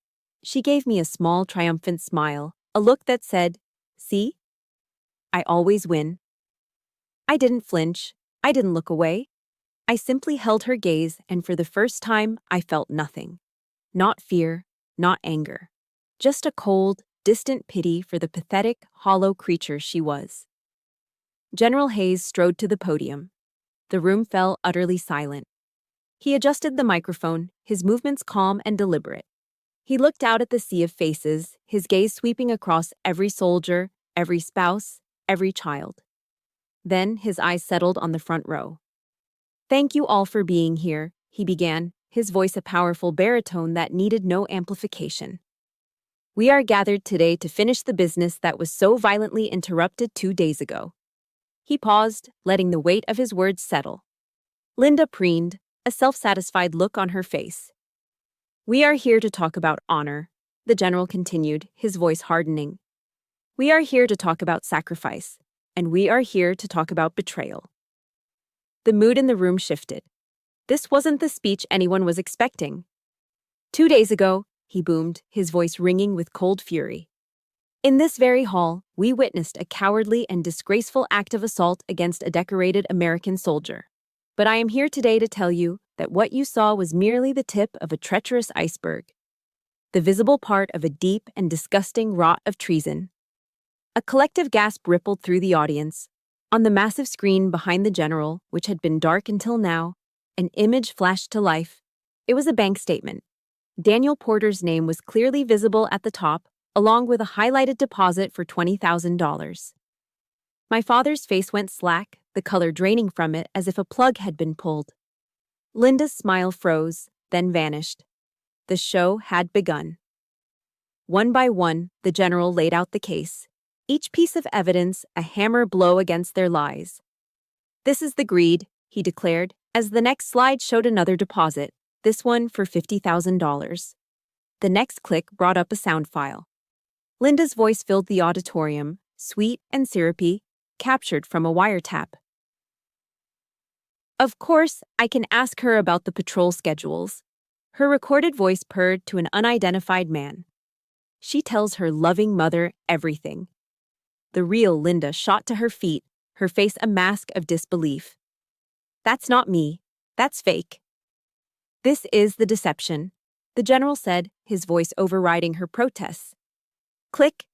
She gave me a small, triumphant smile, a look that said, "See? I always win." I didn't flinch. I didn't look away. I simply held her gaze, and for the first time, I felt nothing. Not fear, not anger. Just a cold, distant pity for the pathetic, hollow creature she was. General Hayes strode to the podium. The room fell utterly silent. He adjusted the microphone, his movements calm and deliberate. He looked out at the sea of faces, his gaze sweeping across every soldier, every spouse, every child. Then his eyes settled on the front row. "Thank you all for being here," he began, his voice a powerful baritone that needed no amplification. "We are gathered today to finish the business that was so violently interrupted 2 days ago." He paused, letting the weight of his words settle. Linda preened, a self-satisfied look on her face. "We are here to talk about honor," the general continued, his voice hardening. "We are here to talk about sacrifice, and we are here to talk about betrayal." The mood in the room shifted. This wasn't the speech anyone was expecting. 2 days ago, he boomed, his voice ringing with cold fury. In this very hall, we witnessed a cowardly and disgraceful act of assault against a decorated American soldier. But I am here today to tell you that what you saw was merely the tip of a treacherous iceberg, the visible part of a deep and disgusting rot of treason. A collective gasp rippled through the audience. On the massive screen behind the general, which had been dark until now, an image flashed to life, It was a bank statement. Daniel Porter's name was clearly visible at the top, along with a highlighted deposit for $20,000. My father's face went slack, the color draining from it as if a plug had been pulled. Linda's smile froze, then vanished. The show had begun. One by one, the general laid out the case. Each piece of evidence a hammer blow against their lies. "This is the greed," he declared, as the next slide showed another deposit, this one for $50,000. The next click brought up a sound file. Linda's voice filled the auditorium, sweet and syrupy, captured from a wiretap. "Of course, I can ask her about the patrol schedules." Her recorded voice purred to an unidentified man. "She tells her loving mother everything." The real Linda shot to her feet, her face a mask of disbelief. "That's not me. That's fake." "This is the deception," the general said, his voice overriding her protests. Click.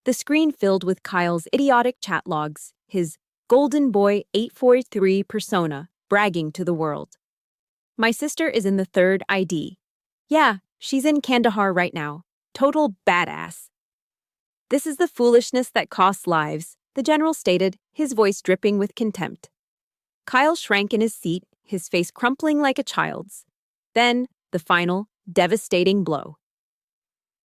The screen filled with Kyle's idiotic chat logs, his Golden Boy 843 persona, bragging to the world. "My sister is in the third ID. Yeah, she's in Kandahar right now. Total badass." "This is the foolishness that costs lives," the general stated, his voice dripping with contempt. Kyle shrank in his seat, his face crumpling like a child's. Then, the final, devastating blow.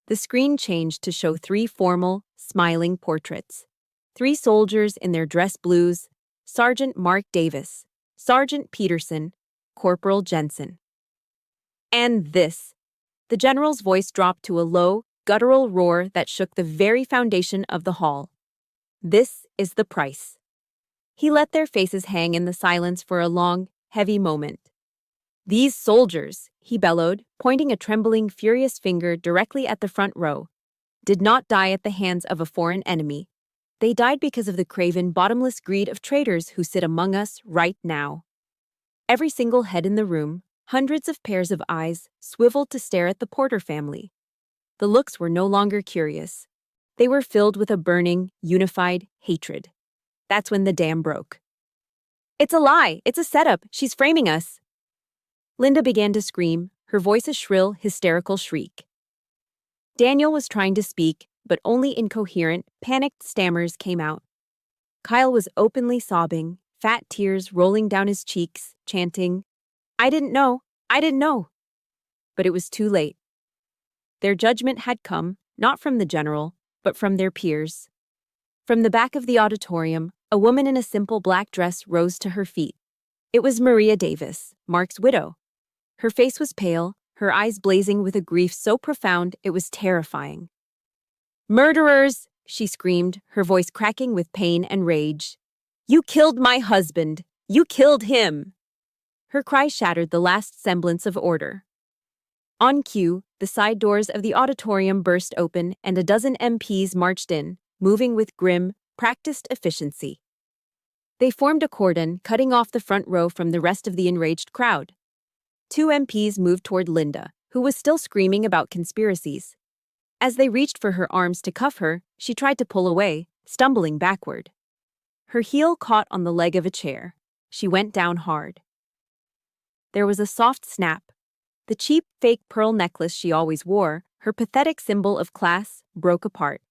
The screen changed to show three formal, smiling portraits. Three soldiers in their dress blues: Sergeant Mark Davis, Sergeant Peterson, Corporal Jensen. "And this." The general's voice dropped to a low, guttural roar that shook the very foundation of the hall. "This is the price." He let their faces hang in the silence for a long, heavy moment. "These soldiers," he bellowed, pointing a trembling, furious finger directly at the front row, "did not die at the hands of a foreign enemy. They died because of the craven, bottomless greed of traitors who sit among us right now." Every single head in the room, hundreds of pairs of eyes, swiveled to stare at the Porter family. The looks were no longer curious. They were filled with a burning, unified hatred. That's when the dam broke. "It's a lie! It's a setup! She's framing us!" Linda began to scream, her voice a shrill, hysterical shriek. Daniel was trying to speak, but only incoherent, panicked stammers came out. Kyle was openly sobbing, fat tears rolling down his cheeks, chanting, "I didn't know! I didn't know!" But it was too late. Their judgment had come, not from the general, but from their peers. From the back of the auditorium, a woman in a simple black dress rose to her feet. It was Maria Davis, Mark's widow. Her face was pale, her eyes blazing with a grief so profound it was terrifying. "Murderers!" she screamed, her voice cracking with pain and rage. "You killed my husband! You killed him!" Her cry shattered the last semblance of order. On cue, the side doors of the auditorium burst open and a dozen MPs marched in, moving with grim, practiced efficiency. They formed a cordon, cutting off the front row from the rest of the enraged crowd. Two MPs moved toward Linda, who was still screaming about conspiracies. As they reached for her arms to cuff her, she tried to pull away, stumbling backward. Her heel caught on the leg of a chair. She went down hard. There was a soft snap. The cheap, fake pearl necklace she always wore, her pathetic symbol of class, broke apart.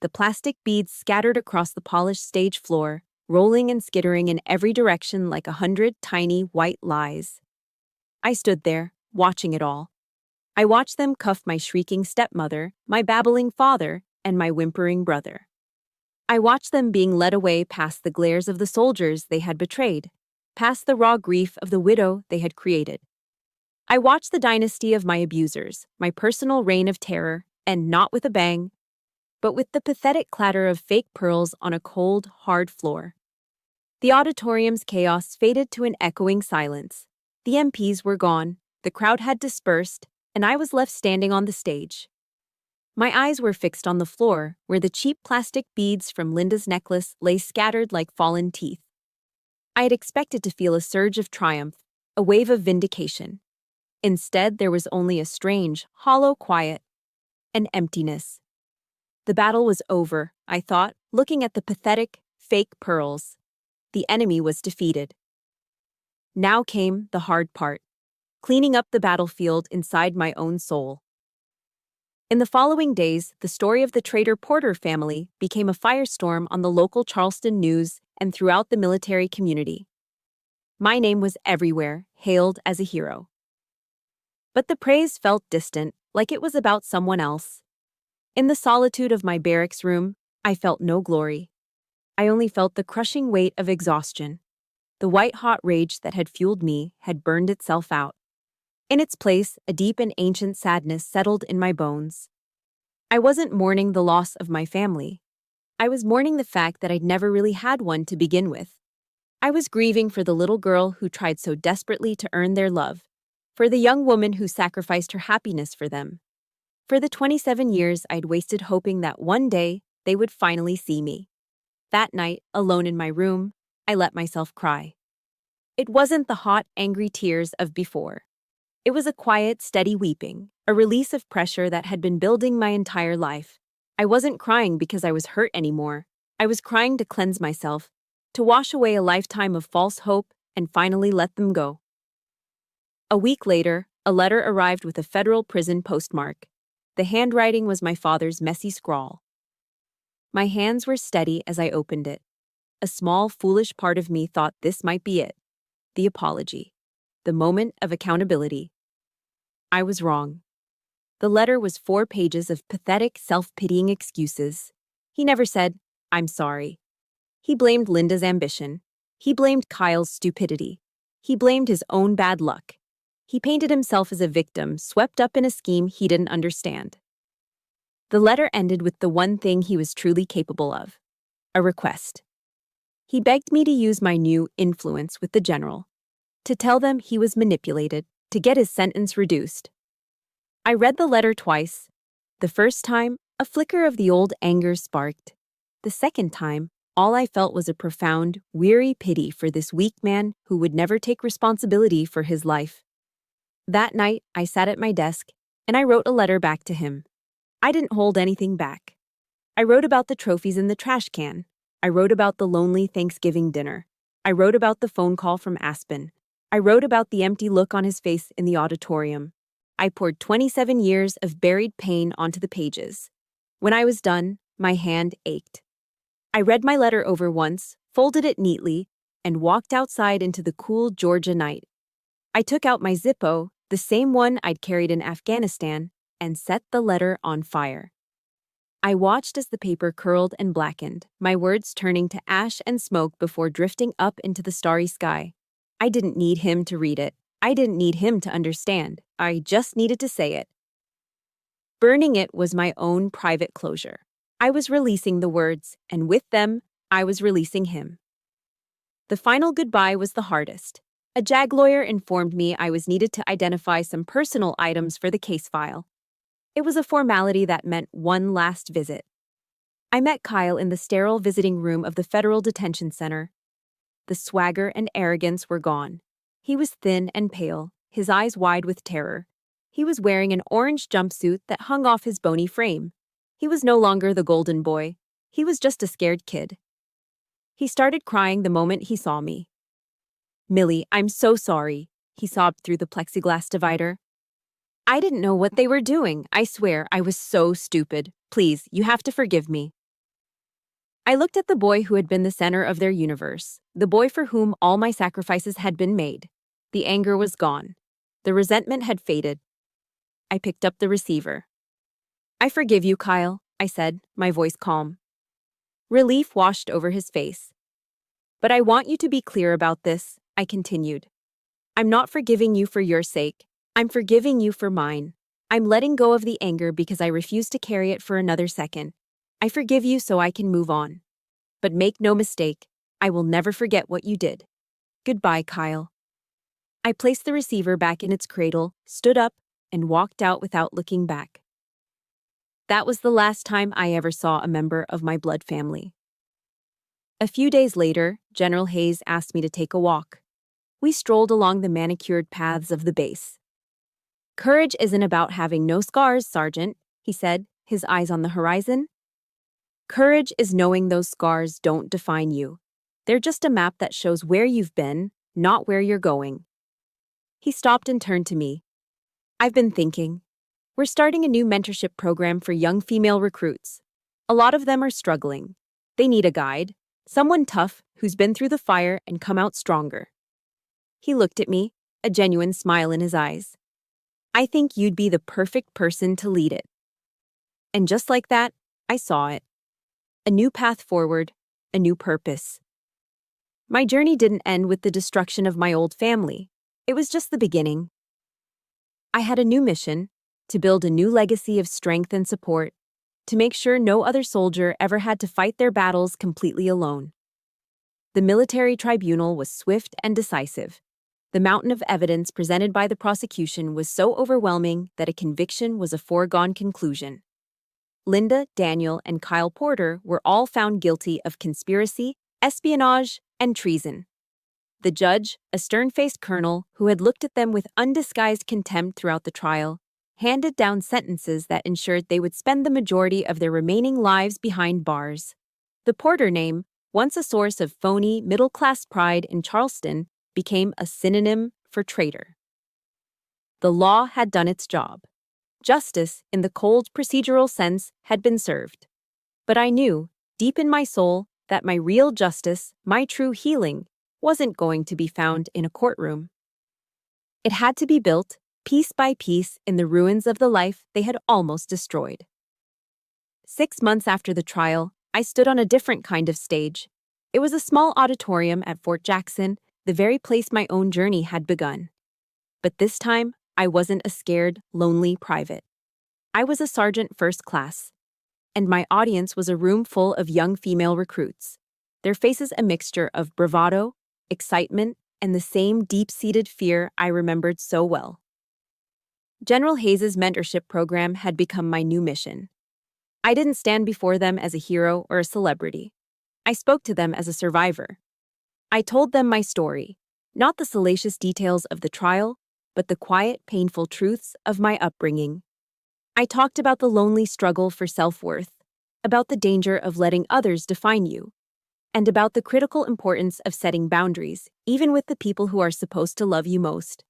The plastic beads scattered across the polished stage floor, rolling and skittering in every direction like 100 tiny white lies. I stood there, watching it all. I watched them cuff my shrieking stepmother, my babbling father, and my whimpering brother. I watched them being led away past the glares of the soldiers they had betrayed, past the raw grief of the widow they had created. I watched the dynasty of my abusers, my personal reign of terror, and not with a bang, but with the pathetic clatter of fake pearls on a cold, hard floor. The auditorium's chaos faded to an echoing silence. The MPs were gone, the crowd had dispersed, and I was left standing on the stage. My eyes were fixed on the floor, where the cheap plastic beads from Linda's necklace lay scattered like fallen teeth. I had expected to feel a surge of triumph, a wave of vindication. Instead, there was only a strange, hollow quiet, an emptiness. The battle was over, I thought, looking at the pathetic, fake pearls. The enemy was defeated. Now came the hard part. cleaning up the battlefield inside my own soul. In the following days, the story of the traitor Porter family became a firestorm on the local Charleston news and throughout the military community. My name was everywhere, hailed as a hero. But the praise felt distant, like it was about someone else. In the solitude of my barracks room, I felt no glory. I only felt the crushing weight of exhaustion. The white-hot rage that had fueled me had burned itself out. In its place, a deep and ancient sadness settled in my bones. I wasn't mourning the loss of my family. I was mourning the fact that I'd never really had one to begin with. I was grieving for the little girl who tried so desperately to earn their love, for the young woman who sacrificed her happiness for them, for the 27 years I'd wasted hoping that one day they would finally see me. That night, alone in my room, I let myself cry. It wasn't the hot, angry tears of before. It was a quiet, steady weeping, a release of pressure that had been building my entire life. I wasn't crying because I was hurt anymore. I was crying to cleanse myself, to wash away a lifetime of false hope and finally let them go. A week later, a letter arrived with a federal prison postmark. The handwriting was my father's messy scrawl. My hands were steady as I opened it. A small, foolish part of me thought this might be it. The apology. The moment of accountability. I was wrong. The letter was 4 pages of pathetic, self-pitying excuses. He never said, "I'm sorry." He blamed Linda's ambition. He blamed Kyle's stupidity. He blamed his own bad luck. He painted himself as a victim, swept up in a scheme he didn't understand. The letter ended with the one thing he was truly capable of: a request. He begged me to use my new influence with the general, to tell them he was manipulated, to get his sentence reduced. I read the letter twice. The first time, a flicker of the old anger sparked. The second time, all I felt was a profound, weary pity for this weak man who would never take responsibility for his life. That night, I sat at my desk, and I wrote a letter back to him. I didn't hold anything back. I wrote about the trophies in the trash can. I wrote about the lonely Thanksgiving dinner. I wrote about the phone call from Aspen. I wrote about the empty look on his face in the auditorium. I poured 27 years of buried pain onto the pages. When I was done, my hand ached. I read my letter over once, folded it neatly, and walked outside into the cool Georgia night. I took out my Zippo, the same one I'd carried in Afghanistan, and set the letter on fire. I watched as the paper curled and blackened, my words turning to ash and smoke before drifting up into the starry sky. I didn't need him to read it. I didn't need him to understand. I just needed to say it. Burning it was my own private closure. I was releasing the words, and with them, I was releasing him. The final goodbye was the hardest. A JAG lawyer informed me I was needed to identify some personal items for the case file. It was a formality that meant one last visit. I met Kyle in the sterile visiting room of the Federal Detention Center. The swagger and arrogance were gone. He was thin and pale, his eyes wide with terror. He was wearing an orange jumpsuit that hung off his bony frame. He was no longer the golden boy. He was just a scared kid. He started crying the moment he saw me. "Millie, I'm so sorry," he sobbed through the plexiglass divider. "I didn't know what they were doing. I swear, I was so stupid. Please, you have to forgive me." I looked at the boy who had been the center of their universe, the boy for whom all my sacrifices had been made. The anger was gone. The resentment had faded. I picked up the receiver. "I forgive you, Kyle," I said, my voice calm. Relief washed over his face. "But I want you to be clear about this," I continued. "I'm not forgiving you for your sake. I'm forgiving you for mine. I'm letting go of the anger because I refuse to carry it for another second. I forgive you so I can move on. But make no mistake, I will never forget what you did. Goodbye, Kyle." I placed the receiver back in its cradle, stood up, and walked out without looking back. That was the last time I ever saw a member of my blood family. A few days later, General Hayes asked me to take a walk. We strolled along the manicured paths of the base. "Courage isn't about having no scars, Sergeant," he said, his eyes on the horizon. "Courage is knowing those scars don't define you. They're just a map that shows where you've been, not where you're going." He stopped and turned to me. I've been thinking. We're starting a new mentorship program for young female recruits. A lot of them are struggling. They need a guide, someone tough who's been through the fire and come out stronger. He looked at me, a genuine smile in his eyes. I think you'd be the perfect person to lead it. And just like that, I saw it. A new path forward, a new purpose. My journey didn't end with the destruction of my old family. It was just the beginning. I had a new mission, to build a new legacy of strength and support, to make sure no other soldier ever had to fight their battles completely alone. The military tribunal was swift and decisive. The mountain of evidence presented by the prosecution was so overwhelming that a conviction was a foregone conclusion. Linda, Daniel, and Kyle Porter were all found guilty of conspiracy, espionage, and treason. The judge, a stern-faced colonel who had looked at them with undisguised contempt throughout the trial, handed down sentences that ensured they would spend the majority of their remaining lives behind bars. The Porter name, once a source of phony, middle-class pride in Charleston, became a synonym for traitor. The law had done its job. Justice, in the cold procedural sense, had been served. But I knew, deep in my soul, that my real justice, my true healing, wasn't going to be found in a courtroom. It had to be built, piece by piece, in the ruins of the life they had almost destroyed. 6 months after the trial, I stood on a different kind of stage. It was a small auditorium at Fort Jackson, the very place my own journey had begun. But this time, I wasn't a scared, lonely private. I was a sergeant first class, and my audience was a room full of young female recruits, their faces a mixture of bravado, excitement, and the same deep-seated fear I remembered so well. General Hayes's mentorship program had become my new mission. I didn't stand before them as a hero or a celebrity. I spoke to them as a survivor. I told them my story, not the salacious details of the trial, but the quiet, painful truths of my upbringing. I talked about the lonely struggle for self-worth, about the danger of letting others define you, and about the critical importance of setting boundaries, even with the people who are supposed to love you most.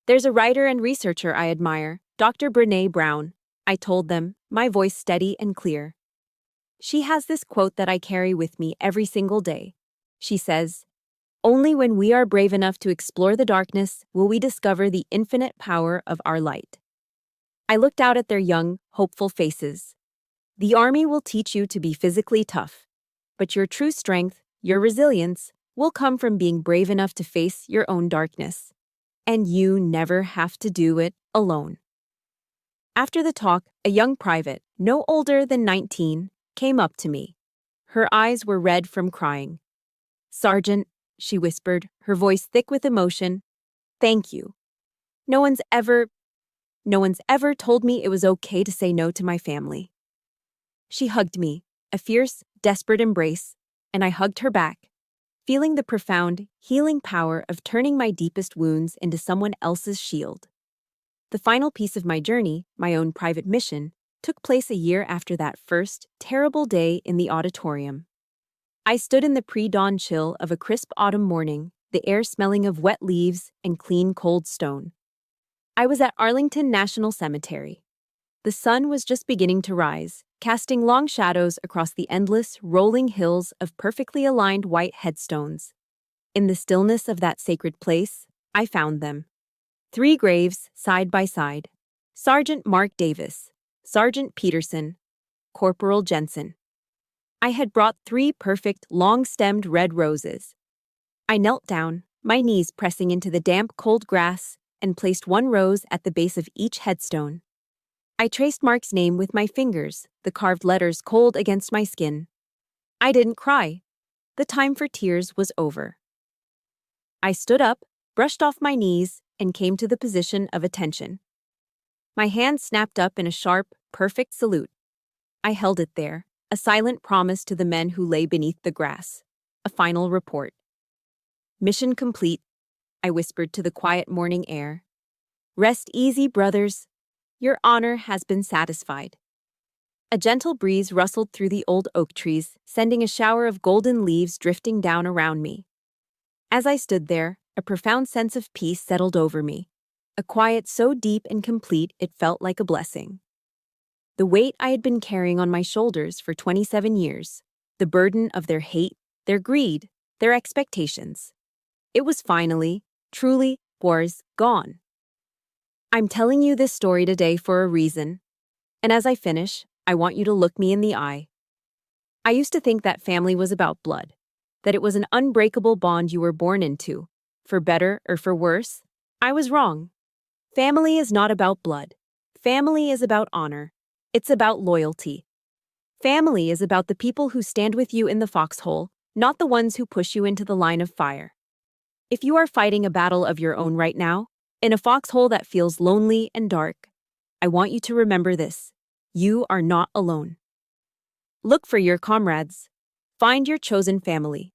There's a writer and researcher I admire, Dr. Brené Brown, I told them, my voice steady and clear. She has this quote that I carry with me every single day. She says, "Only when we are brave enough to explore the darkness will we discover the infinite power of our light." I looked out at their young, hopeful faces. The Army will teach you to be physically tough, but your true strength, your resilience, will come from being brave enough to face your own darkness. And you never have to do it alone. After the talk, a young private, no older than 19, came up to me. Her eyes were red from crying. "Sergeant," she whispered, her voice thick with emotion, "thank you. No one's ever told me it was okay to say no to my family." She hugged me, a fierce, desperate embrace, and I hugged her back, feeling the profound, healing power of turning my deepest wounds into someone else's shield. The final piece of my journey, my own private mission, took place a year after that first, terrible day in the auditorium. I stood in the pre-dawn chill of a crisp autumn morning, the air smelling of wet leaves and clean, cold stone. I was at Arlington National Cemetery. The sun was just beginning to rise, casting long shadows across the endless, rolling hills of perfectly aligned white headstones. In the stillness of that sacred place, I found them. 3 graves, side by side. Sergeant Mark Davis, Sergeant Peterson, Corporal Jensen. I had brought 3 perfect, long-stemmed red roses. I knelt down, my knees pressing into the damp, cold grass, and placed 1 rose at the base of each headstone. I traced Mark's name with my fingers, the carved letters cold against my skin. I didn't cry. The time for tears was over. I stood up, brushed off my knees, and came to the position of attention. My hand snapped up in a sharp, perfect salute. I held it there, a silent promise to the men who lay beneath the grass. A final report. "Mission complete," I whispered to the quiet morning air. "Rest easy, brothers. Your honor has been satisfied." A gentle breeze rustled through the old oak trees, sending a shower of golden leaves drifting down around me. As I stood there, a profound sense of peace settled over me, a quiet so deep and complete it felt like a blessing. The weight I had been carrying on my shoulders for 27 years, the burden of their hate, their greed, their expectations. It was finally, truly, gone. I'm telling you this story today for a reason, and as I finish, I want you to look me in the eye. I used to think that family was about blood, that it was an unbreakable bond you were born into. For better or for worse, I was wrong. Family is not about blood. Family is about honor. It's about loyalty. Family is about the people who stand with you in the foxhole, not the ones who push you into the line of fire. If you are fighting a battle of your own right now, in a foxhole that feels lonely and dark, I want you to remember this. You are not alone. Look for your comrades. Find your chosen family.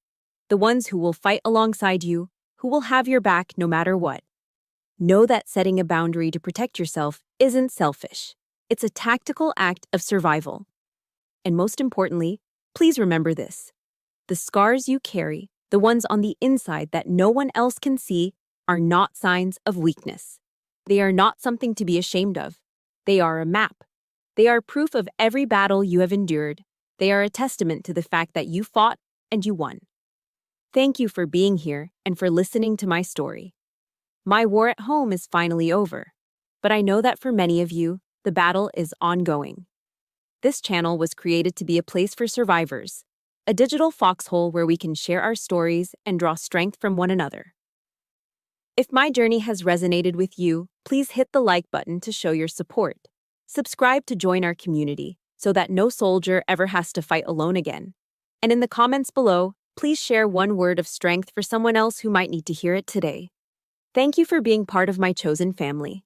The ones who will fight alongside you, who will have your back no matter what. Know that setting a boundary to protect yourself isn't selfish. It's a tactical act of survival. And most importantly, please remember this. The scars you carry, the ones on the inside that no one else can see, are not signs of weakness. They are not something to be ashamed of. They are a map. They are proof of every battle you have endured. They are a testament to the fact that you fought and you won. Thank you for being here and for listening to my story. My war at home is finally over, but I know that for many of you, the battle is ongoing. This channel was created to be a place for survivors, a digital foxhole where we can share our stories and draw strength from one another. If my journey has resonated with you, please hit the like button to show your support. Subscribe to join our community so that no soldier ever has to fight alone again. And in the comments below, please share one word of strength for someone else who might need to hear it today. Thank you for being part of my chosen family.